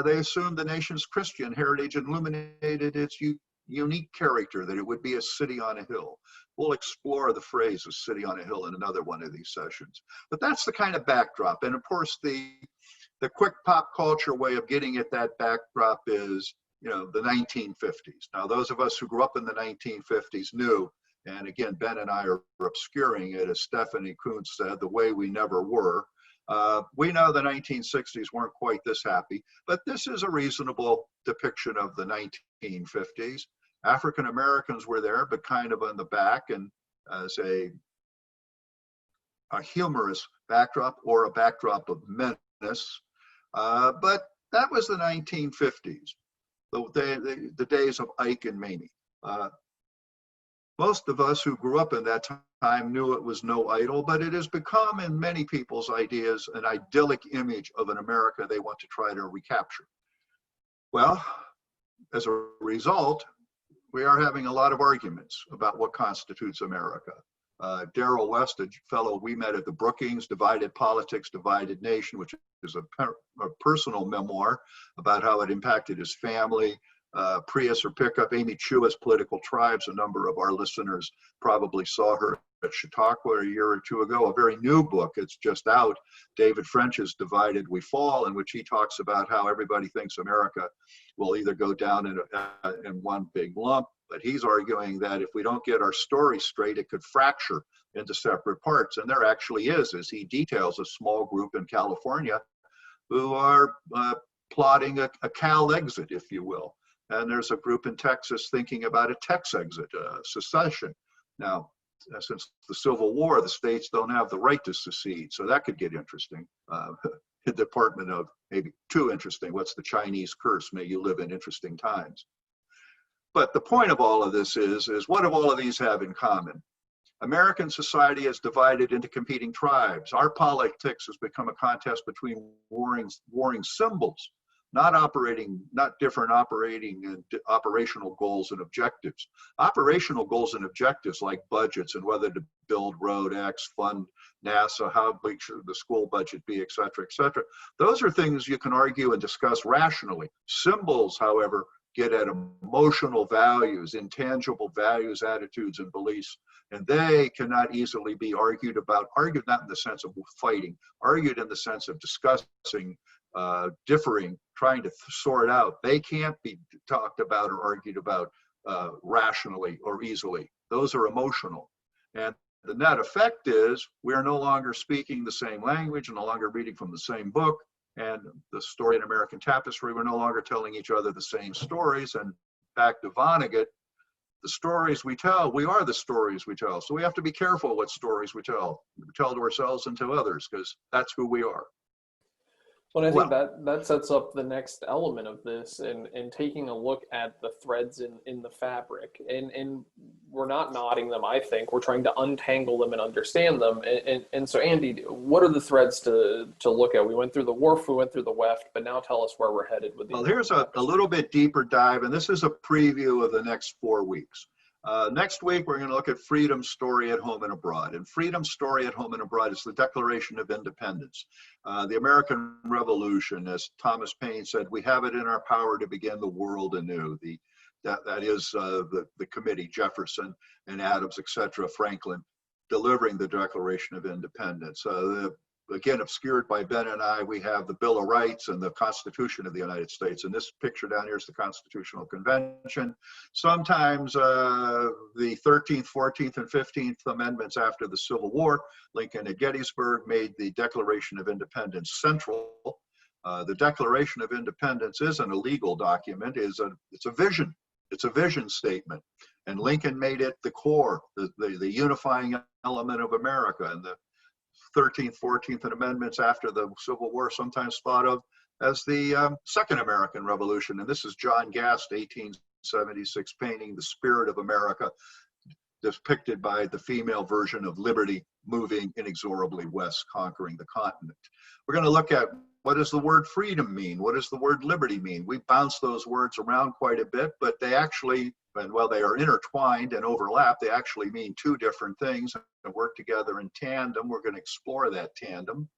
They assumed the nation's Christian heritage illuminated its unique character, that it would be a city on a hill. We'll explore the phrase "a city on a hill" in another one of these sessions. But that's the kind of backdrop. And of course, the quick pop culture way of getting at that backdrop is, the 1950s. Now, those of us who grew up in the 1950s knew, and again, Ben and I are obscuring it, as Stephanie Kuntz said, the way we never were. We know the 1960s weren't quite this happy, but this is a reasonable depiction of the 1950s. African Americans were there, but kind of on the back and as a humorous backdrop or a backdrop of menace. But that was the 1950s, the days of Ike and Mamie. Most of us who grew up in that time knew it was no idol, but it has become, in many people's ideas, an idyllic image of an America they want to try to recapture. Well, as a result, we are having a lot of arguments about what constitutes America. Darrell West, a fellow we met at the Brookings, Divided Politics, Divided Nation, which is a personal memoir about how it impacted his family. Prius or Pickup, Amy Chua's Political Tribes. A number of our listeners probably saw her at Chautauqua a year or two ago. A very new book, it's just out. David French's Divided We Fall, in which he talks about how everybody thinks America will either go down in one big lump, but he's arguing that if we don't get our story straight, it could fracture into separate parts. And there actually is, as he details, a small group in California who are plotting a Cal exit, if you will. And there's a group in Texas thinking about a Tex exit, secession. Now, since the Civil War, the states don't have the right to secede, so that could get interesting. The Department of, maybe too interesting, what's the Chinese curse? May you live in interesting times. But the point of all of this is what do all of these have in common? American society is divided into competing tribes. Our politics has become a contest between warring symbols, not different operating and operational goals and objectives. Operational goals and objectives like budgets and whether to build road X, fund NASA, how big should the school budget be, et cetera, et cetera. Those are things you can argue and discuss rationally. Symbols, however, get at emotional values, intangible values, attitudes, and beliefs, and they cannot easily be argued not in the sense of fighting, argued in the sense of discussing, differing, trying to sort out. They can't be talked about or argued about rationally or easily. Those are emotional. And the net effect is we are no longer speaking the same language, no longer reading from the same book. And the story in American Tapestry, we're no longer telling each other the same stories. And back to Vonnegut, the stories we tell, we are the stories we tell. So we have to be careful what stories we tell to ourselves and to others, because that's who we are. Well, I think that sets up the next element of this, and taking a look at the threads in the fabric. And we're not knotting them, I think. We're trying to untangle them and understand them. And so, Andy, what are the threads to look at? We went through the wharf, we went through the weft, but now tell us where we're headed with these. Well, here's a little bit deeper dive, and this is a preview of the next 4 weeks. Next week, we're going to look at freedom's story at home and abroad. And freedom's story at home and abroad is the Declaration of Independence. The American Revolution, as Thomas Paine said, we have it in our power to begin the world anew. That is the committee, Jefferson and Adams, etc., Franklin, delivering the Declaration of Independence. Again, obscured by Ben and I, we have the Bill of Rights and the Constitution of the United States. And this picture down here is the Constitutional Convention. Sometimes the 13th, 14th, and 15th Amendments after the Civil War, Lincoln at Gettysburg made the Declaration of Independence central. The Declaration of Independence isn't a legal document, it's a vision. It's a vision statement. And Lincoln made it the core, the unifying element of America. And the 13th, 14th Amendments after the Civil War, sometimes thought of as the Second American Revolution. And this is John Gast, 1876, painting the spirit of America, depicted by the female version of Liberty moving inexorably west, conquering the continent. We're going to look at what does the word freedom mean? What does the word liberty mean? We bounce those words around quite a bit, but they actually, well, they are intertwined and overlap. They actually mean two different things and work together in tandem. We're going to explore that tandem.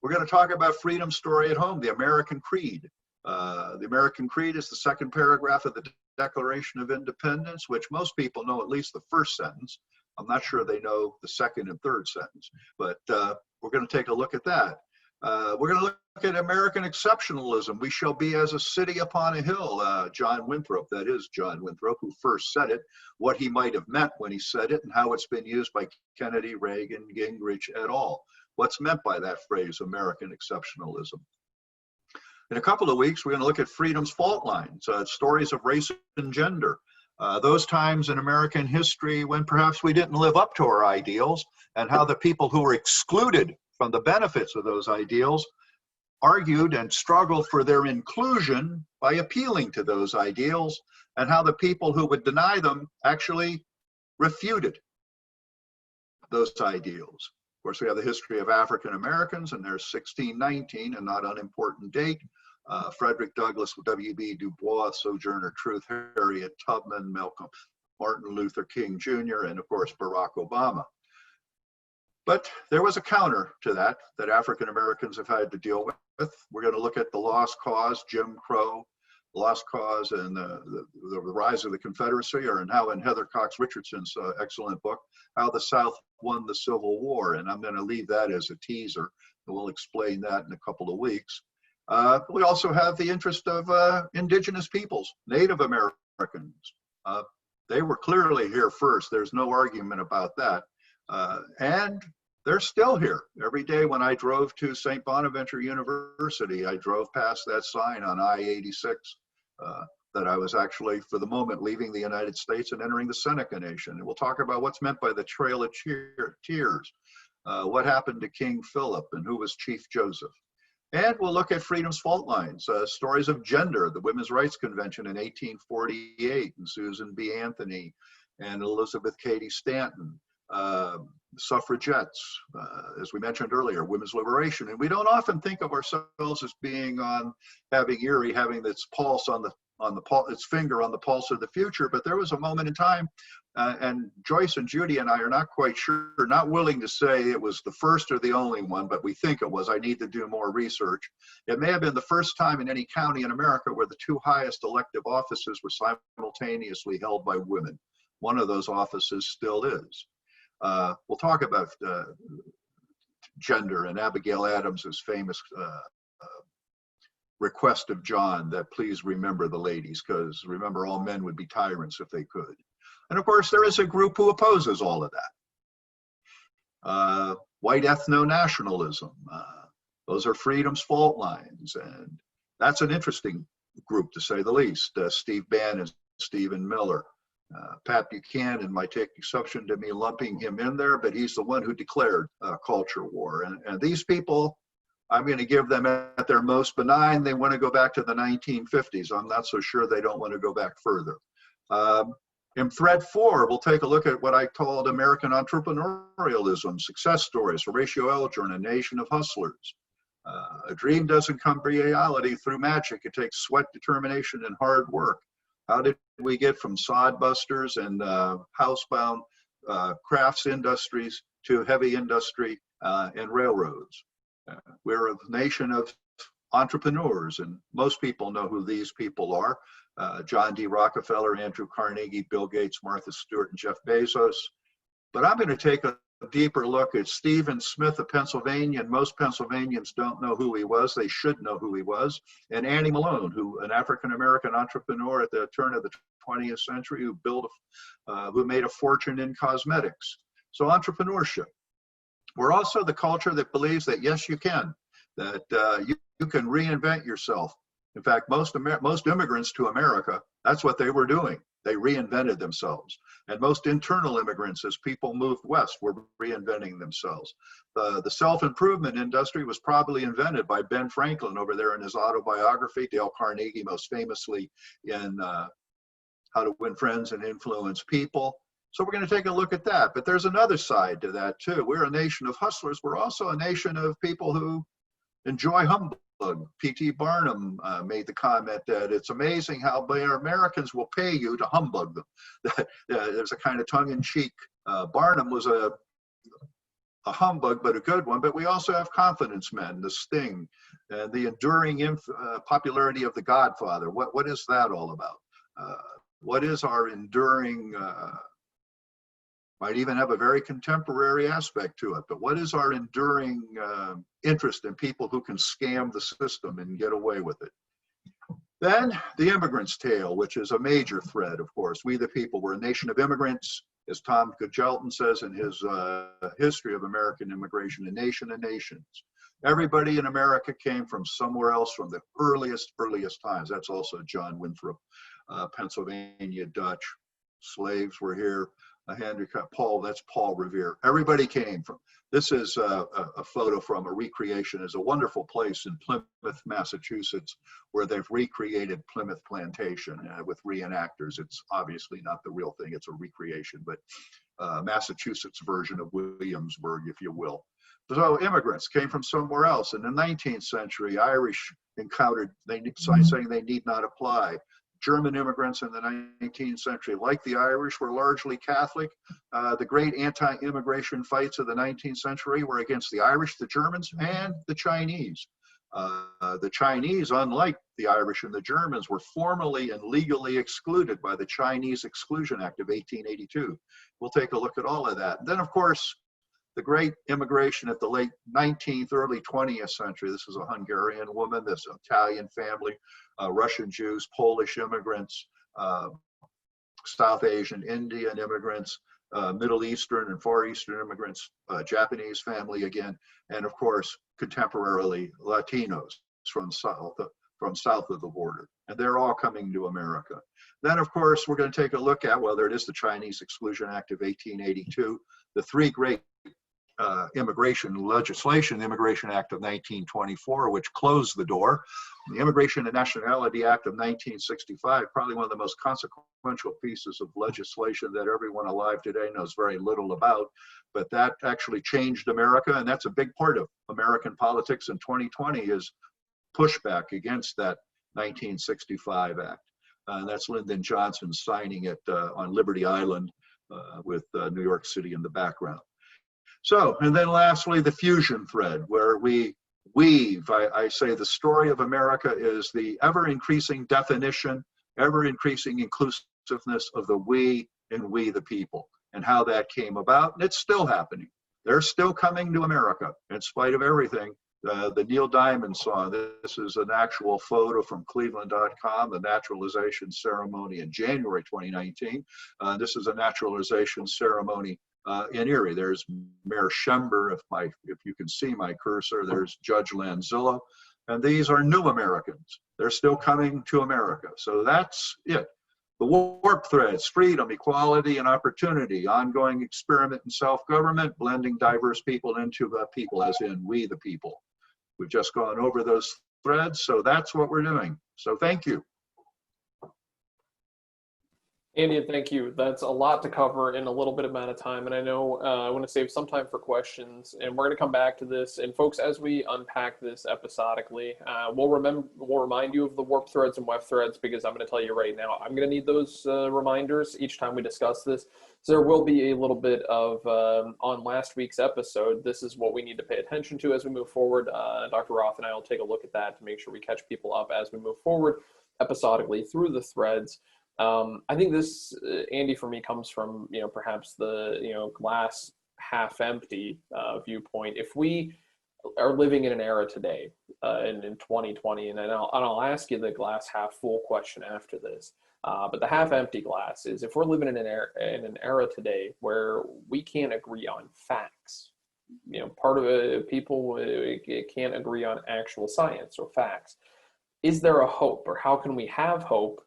We're going to talk about freedom's story at home, the American Creed. The American Creed is the second paragraph of the Declaration of Independence, which most people know at least the first sentence. I'm not sure they know the second and third sentence, but we're going to take a look at that. We're going to look at American exceptionalism. We shall be as a city upon a hill. John Winthrop, that is John Winthrop, who first said it, what he might have meant when he said it, and how it's been used by Kennedy, Reagan, Gingrich, et al. What's meant by that phrase, American exceptionalism? In a couple of weeks, we're going to look at freedom's fault lines, stories of race and gender. Those times in American history when perhaps we didn't live up to our ideals, and how the people who were excluded from the benefits of those ideals argued and struggled for their inclusion by appealing to those ideals, and how the people who would deny them actually refuted those ideals. Of course, we have the history of African Americans, and there's 1619, a not unimportant date. Frederick Douglass, W.B. Du Bois, Sojourner Truth, Harriet Tubman, Malcolm, Martin Luther King Jr., and of course, Barack Obama. But there was a counter to that African Americans have had to deal with, We're going to look at the lost cause, Jim Crow, lost cause, and the rise of the Confederacy, and how in Heather Cox Richardson's excellent book, how the South won the Civil War. And I'm going to leave that as a teaser, and we'll explain that in a couple of weeks. We also have the interest of indigenous peoples, Native Americans. They were clearly here first. There's no argument about that. And they're still here. Every day when I drove to St. Bonaventure University, I drove past that sign on I-86 that I was actually, for the moment, leaving the United States and entering the Seneca Nation. And we'll talk about what's meant by the Trail of Tears, what happened to King Philip, and who was Chief Joseph. And we'll look at freedom's fault lines, stories of gender, the Women's Rights Convention in 1848, and Susan B. Anthony and Elizabeth Cady Stanton, suffragettes, as we mentioned earlier, women's liberation. And we don't often think of ourselves as being having its pulse its finger on the pulse of the future. But there was a moment in time, and Joyce and Judy and I are not quite sure, not willing to say it was the first or the only one, but we think it was. I need to do more research. It may have been the first time in any county in America where the two highest elective offices were simultaneously held by women. One of those offices still is. We'll talk about gender and Abigail Adams's famous request of John that please remember the ladies, because remember, all men would be tyrants if they could. And of course, there is a group who opposes all of that. White ethno-nationalism. Those are freedom's fault lines. And that's an interesting group, to say the least. Steve Bannon, Stephen Miller. Pat Buchanan might take exception to me lumping him in there, but he's the one who declared culture war. And these people, I'm going to give them at their most benign. They want to go back to the 1950s. I'm not so sure they don't want to go back further. In thread 4, we'll take a look at what I called American entrepreneurialism, success stories, Horatio Alger, A Nation of Hustlers. A dream doesn't come reality through magic. It takes sweat, determination, and hard work. How did we get from sodbusters and housebound crafts industries to heavy industry and railroads? We're a nation of entrepreneurs, and most people know who these people are. John D. Rockefeller, Andrew Carnegie, Bill Gates, Martha Stewart, and Jeff Bezos. But I'm going to take a deeper look at Stephen Smith of Pennsylvania, and most Pennsylvanians don't know who he was. They should know who he was. And Annie Malone, an African-American entrepreneur at the turn of the 20th century who made a fortune in cosmetics. So entrepreneurship. We're also the culture that believes that, yes, you can, that you can reinvent yourself. In fact, most immigrants to America, that's what they were doing. They reinvented themselves. And most internal immigrants, as people moved west, were reinventing themselves. The self-improvement industry was probably invented by Ben Franklin over there in his autobiography, Dale Carnegie most famously in How to Win Friends and Influence People. So we're going to take a look at that. But there's another side to that too. We're a nation of hustlers. We're also a nation of people who enjoy humbug. P.T. Barnum made the comment that it's amazing how Americans will pay you to humbug them. There's a kind of tongue-in-cheek. Barnum was a humbug, but a good one. But we also have confidence men, the Sting, and the enduring popularity of The Godfather. What is that all about? What is our enduring, might even have a very contemporary aspect to it, but what is our enduring interest in people who can scam the system and get away with it? Then the immigrant's tale, which is a major thread, of course. We the people, we're a nation of immigrants, as Tom Gedjelton says in his history of American immigration, a nation of nations. Everybody in America came from somewhere else from the earliest times. That's also John Winthrop, Pennsylvania Dutch. Slaves were here. That's Paul Revere. Everybody came from. This is a photo from a recreation. It's a wonderful place in Plymouth, Massachusetts, where they've recreated Plymouth Plantation with reenactors. It's obviously not the real thing. It's a recreation, but Massachusetts version of Williamsburg, if you will. So immigrants came from somewhere else. In the 19th century, Irish encountered signs saying they need not apply. German immigrants in the 19th century, like the Irish, were largely Catholic. The great anti-immigration fights of the 19th century were against the Irish, the Germans, and the Chinese. The Chinese, unlike the Irish and the Germans, were formally and legally excluded by the Chinese Exclusion Act of 1882. We'll take a look at all of that. And then, of course, the great immigration at the late 19th, early 20th century. This is a Hungarian woman, this Italian family, Russian Jews, Polish immigrants, South Asian, Indian immigrants, Middle Eastern and Far Eastern immigrants, Japanese family again, and of course, contemporarily Latinos from south of the border. And they're all coming to America. Then, of course, we're going to take a look at, well, there it is, the Chinese Exclusion Act of 1882, the three great immigration legislation, the Immigration Act of 1924, which closed the door, the Immigration and Nationality Act of 1965, probably one of the most consequential pieces of legislation that everyone alive today knows very little about, but that actually changed America, and that's a big part of American politics in 2020 is pushback against that 1965 act. And that's Lyndon Johnson signing it on Liberty Island with New York City in the background. So, and then lastly, the fusion thread, where we weave, I say the story of America is the ever-increasing definition, ever-increasing inclusiveness of the we and we the people, and how that came about, and it's still happening. They're still coming to America, in spite of everything. The Neil Diamond song, this is an actual photo from Cleveland.com, the naturalization ceremony in January 2019. This is a naturalization ceremony in Erie. There's Mayor Schember, if you can see my cursor, there's Judge Lanzillo, and these are new Americans. They're still coming to America. So that's it. The warp threads, freedom, equality, and opportunity, ongoing experiment in self-government, blending diverse people into the people, as in we the people. We've just gone over those threads, so that's what we're doing. So thank you. Andy, thank you. That's a lot to cover in a little bit amount of time. And I know I want to save some time for questions, and we're going to come back to this. And folks, as we unpack this episodically, we'll remind you of the warp threads and weft threads, because I'm going to tell you right now, I'm going to need those reminders each time we discuss this. So there will be a little bit of, on last week's episode, this is what we need to pay attention to as we move forward. Dr. Roth and I will take a look at that to make sure we catch people up as we move forward episodically through the threads. I think this, Andy, for me comes from, perhaps the, glass half empty viewpoint. If we are living in an era today, in 2020, and I'll ask you the glass half full question after this, but the half empty glass is, if we're living in an era today where we can't agree on facts, part of it, people can't agree on actual science or facts. Is there a hope, or how can we have hope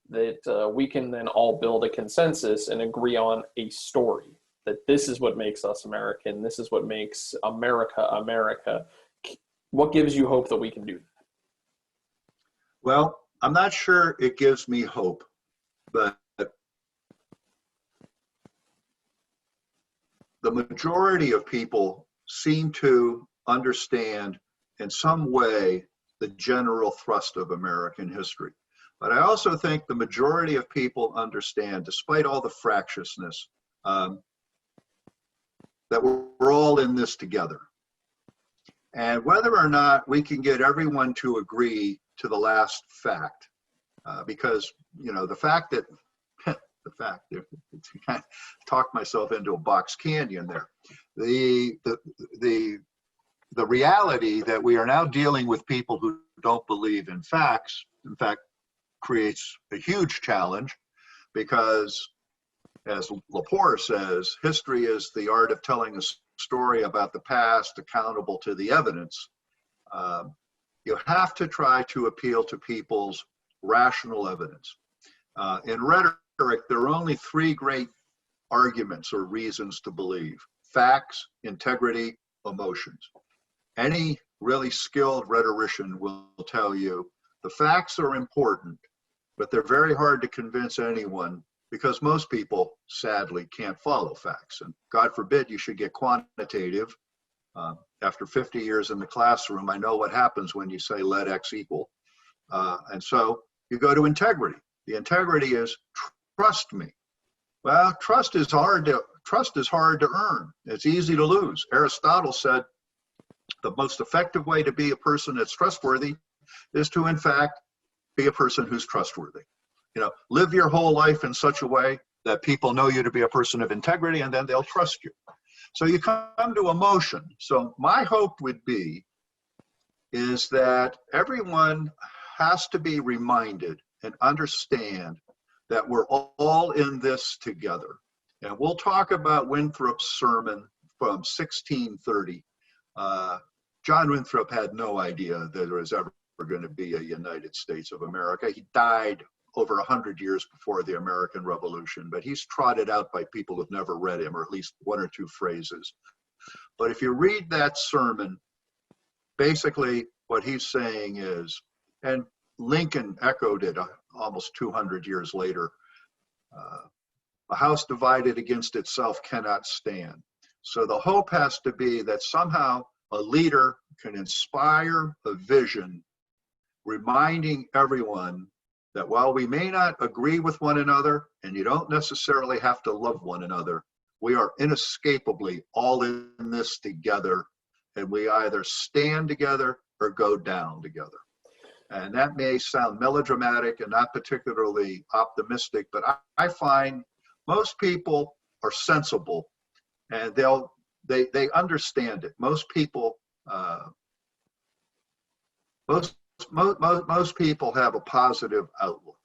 that we can then all build a consensus and agree on a story, that this is what makes us American, this is what makes America America? What gives you hope that we can do that? Well, I'm not sure it gives me hope, but the majority of people seem to understand in some way the general thrust of American history. But I also think the majority of people understand, despite all the fractiousness, that we're all in this together. And whether or not we can get everyone to agree to the last fact, because, the fact that, talked myself into a box canyon there. The reality that we are now dealing with people who don't believe in facts, in fact, creates a huge challenge, because, as Lepore says, history is the art of telling a story about the past accountable to the evidence. You have to try to appeal to people's rational evidence. In rhetoric, there are only three great arguments or reasons to believe: facts, integrity, emotions. Any really skilled rhetorician will tell you the facts are important, but they're very hard to convince anyone, because most people, sadly, can't follow facts. And God forbid you should get quantitative. After 50 years in the classroom, I know what happens when you say let X equal. And so you go to integrity. The integrity is trust me. Well, trust is hard to earn. It's easy to lose. Aristotle said, the most effective way to be a person that's trustworthy is to, in fact, be a person who's trustworthy. Live your whole life in such a way that people know you to be a person of integrity, and then they'll trust you. So you come to emotion. So my hope would be is that everyone has to be reminded and understand that we're all in this together. And we'll talk about Winthrop's sermon from 1630. John Winthrop had no idea that there was ever going to be a United States of America. He died over 100 years before the American Revolution, but he's trotted out by people who've never read him, or at least one or two phrases. But if you read that sermon, basically what he's saying is, and Lincoln echoed it almost 200 years later, a house divided against itself cannot stand. So the hope has to be that somehow a leader can inspire a vision, reminding everyone that while we may not agree with one another, and you don't necessarily have to love one another, we are inescapably all in this together, and we either stand together or go down together. And that may sound melodramatic and not particularly optimistic, but I find most people are sensible, and they understand it. Most people most people have a positive outlook.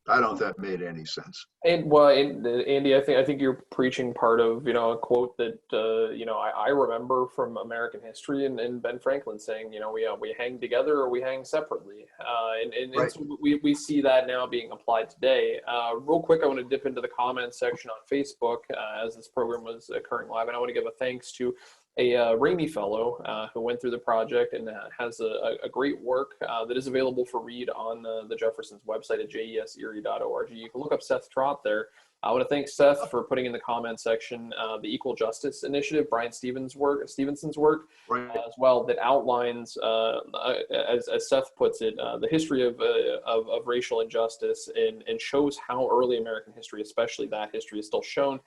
I don't know if that made any sense. And well, Andy, I think you're preaching part of a quote that I remember from American history, and Ben Franklin saying, we hang together or we hang separately, and Right. so we see that now being applied today. Real quick, I want to dip into the comments section on Facebook as this program was occurring live, and I want to give a thanks to a Ramey fellow who went through the project and has a great work that is available for read on the Jefferson's website at jeserie.org. You can look up Seth Trott there. I want to thank Seth for putting in the comment section the Equal Justice Initiative, Brian Stevenson's work, Right. as well, that outlines, as Seth puts it, the history of racial injustice and shows how early American history, especially that history, is still shown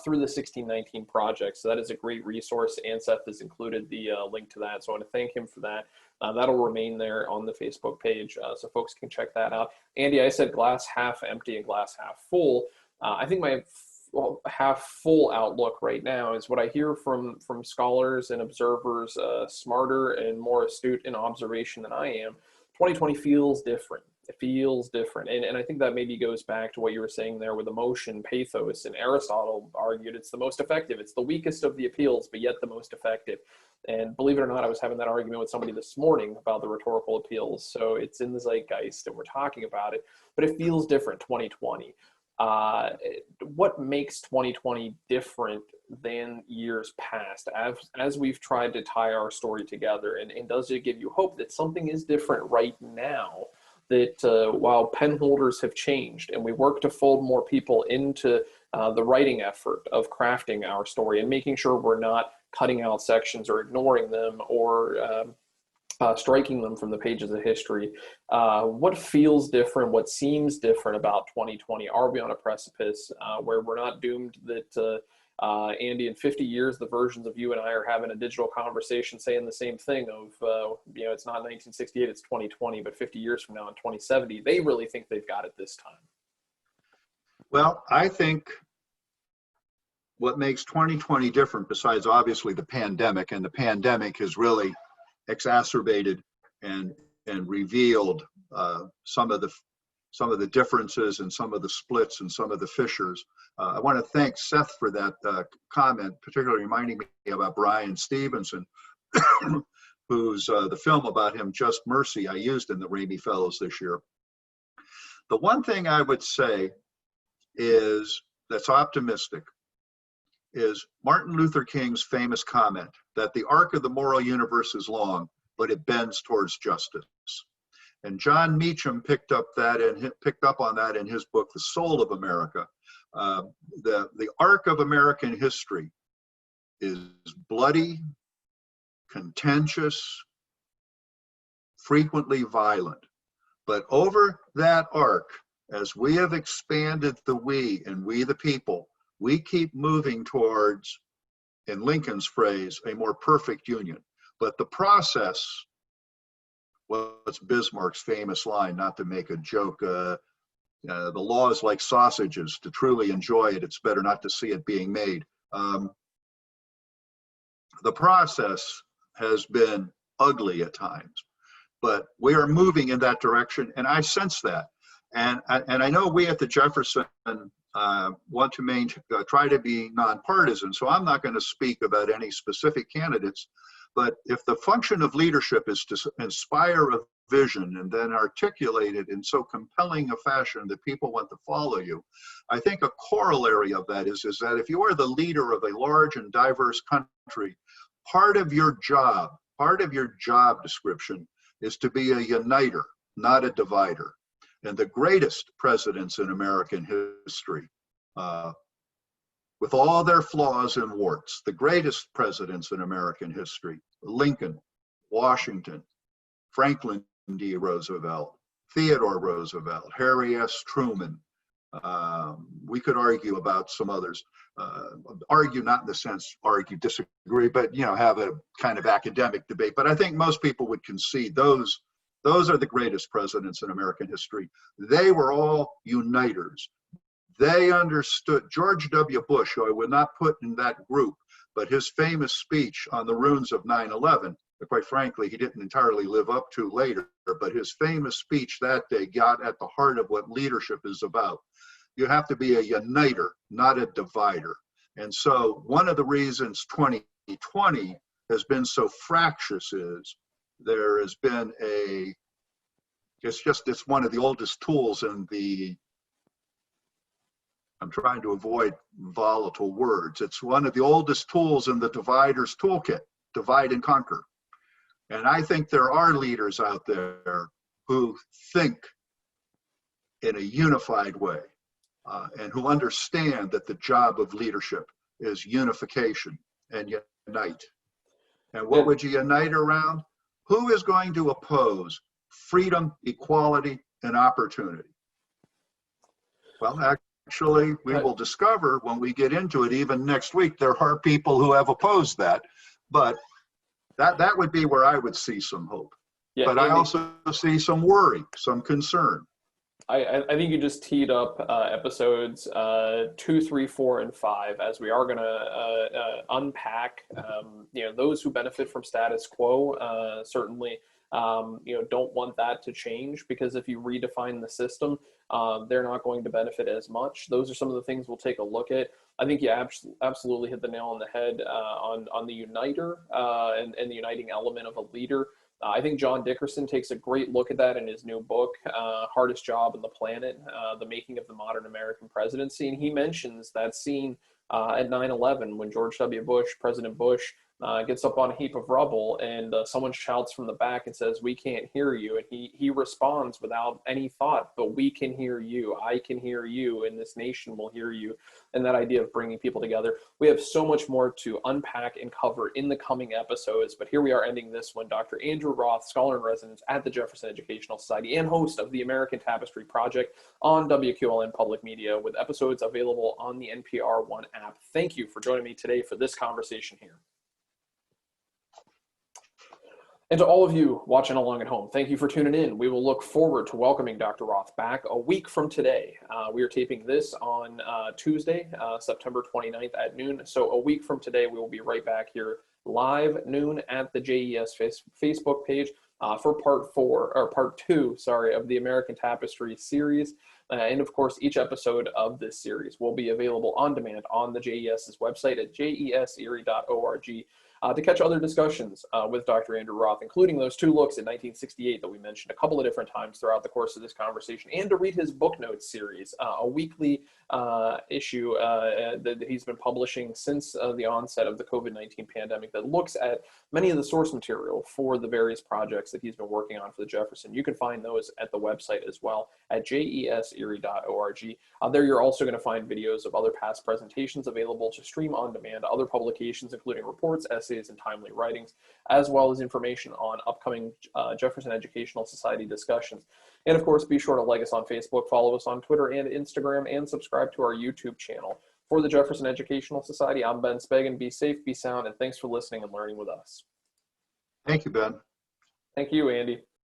through the 1619 project. So that is a great resource, and Seth has included the link to that. So I want to thank him for that. That'll remain there on the Facebook page, so folks can check that out. Andy, I said glass half empty and glass half full. I think my half full outlook right now is what I hear from scholars and observers smarter and more astute in observation than I am. 2020 feels different. It feels different. And I think that maybe goes back to what you were saying there with emotion, pathos, and Aristotle argued it's the most effective. It's the weakest of the appeals, but yet the most effective. And believe it or not, I was having that argument with somebody this morning about the rhetorical appeals. So it's in the zeitgeist and we're talking about it, but it feels different, 2020. What makes 2020 different than years past as we've tried to tie our story together? And does it give you hope that something is different right now? That while pen holders have changed and we work to fold more people into the writing effort of crafting our story and making sure we're not cutting out sections or ignoring them or striking them from the pages of history, what feels different, what seems different about 2020? Are we on a precipice where we're not doomed that Andy, in 50 years, the versions of you and I are having a digital conversation saying the same thing of, it's not 1968, it's 2020, but 50 years from now in 2070, they really think they've got it this time? Well, I think what makes 2020 different, besides obviously the pandemic, and the pandemic has really exacerbated and revealed some of the differences and some of the splits and some of the fissures. I want to thank Seth for that comment, particularly reminding me about Brian Stevenson, who's the film about him, Just Mercy, I used in the Ramey Fellows this year. The one thing I would say is that's optimistic is Martin Luther King's famous comment that the arc of the moral universe is long, but it bends towards justice. And John Meacham picked up on that in his book, The Soul of America. The arc of American history is bloody, contentious, frequently violent. But over that arc, as we have expanded the we and we the people, we keep moving towards, in Lincoln's phrase, a more perfect union. But the process, what's Bismarck's famous line, not to make a joke, the law is like sausages. To truly enjoy it, it's better not to see it being made. The process has been ugly at times, but we are moving in that direction, and I sense that. And I know we at the Jefferson want to try to be nonpartisan, so I'm not going to speak about any specific candidates. But if the function of leadership is to inspire a vision and then articulate it in so compelling a fashion that people want to follow you, I think a corollary of that is that if you are the leader of a large and diverse country, part of your job description is to be a uniter, not a divider. And the greatest presidents in American history, with all their flaws and warts, the greatest presidents in American history, Lincoln, Washington, Franklin D. Roosevelt, Theodore Roosevelt, Harry S. Truman. We could argue about some others. Argue not in the sense argue, disagree, but have a kind of academic debate. But I think most people would concede those are the greatest presidents in American history. They were all uniters. They understood. George W. Bush, who I would not put in that group, but his famous speech on the ruins of 9/11, quite frankly, he didn't entirely live up to later, but his famous speech that day got at the heart of what leadership is about. You have to be a uniter, not a divider. And so one of the reasons 2020 has been so fractious is there has been it's one of the oldest tools in I'm trying to avoid volatile words. It's one of the oldest tools in the divider's toolkit, divide and conquer. And I think there are leaders out there who think in a unified way and who understand that the job of leadership is unification and unite. And what would you unite around? Who is going to oppose freedom, equality, and opportunity? Well, actually, we will discover when we get into it, even next week, there are people who have opposed that. But that would be where I would see some hope. Yeah, but I also see some worry, some concern. I think you just teed up episodes 2, 3, 4, and 5, as we are going to unpack. Those who benefit from status quo certainly don't want that to change, because if you redefine the system, they're not going to benefit as much. Those are some of the things we'll take a look at. I think you absolutely hit the nail on the head on the uniter and the uniting element of a leader. I think John Dickerson takes a great look at that in his new book, Hardest Job on the Planet, The Making of the Modern American Presidency. And he mentions that scene at 9/11 when George W. Bush, President Bush, gets up on a heap of rubble and someone shouts from the back and says, "We can't hear you." And he responds without any thought, "But we can hear you. I can hear you, and this nation will hear you." And that idea of bringing people together. We have so much more to unpack and cover in the coming episodes, but here we are ending this one. Dr. Andrew Roth, scholar in residence at the Jefferson Educational Society and host of the American Tapestry Project on WQLN Public Media, with episodes available on the NPR One app. Thank you for joining me today for this conversation here. And to all of you watching along at home, thank you for tuning in. We will look forward to welcoming Dr. Roth back a week from today. We are taping this on Tuesday, September 29th at noon. So a week from today, we will be right back here live noon at the JES Facebook page for part 2, of the American Tapestry series. And of course, each episode of this series will be available on demand on the JES's website at jeserie.org. To catch other discussions with Dr. Andrew Roth, including those 2 looks at 1968 that we mentioned a couple of different times throughout the course of this conversation, and to read his book notes series, a weekly issue that he's been publishing since the onset of the COVID-19 pandemic that looks at many of the source material for the various projects that he's been working on for the Jefferson. You can find those at the website as well at jeserie.org. There you're also going to find videos of other past presentations available to stream on demand, other publications including reports, essays, and timely writings, as well as information on upcoming Jefferson Educational Society discussions. And of course, be sure to like us on Facebook, follow us on Twitter and Instagram, and subscribe to our YouTube channel. For the Jefferson Educational Society, I'm Ben Spagan. Be safe, be sound, and thanks for listening and learning with us. Thank you, Ben. Thank you, Andy.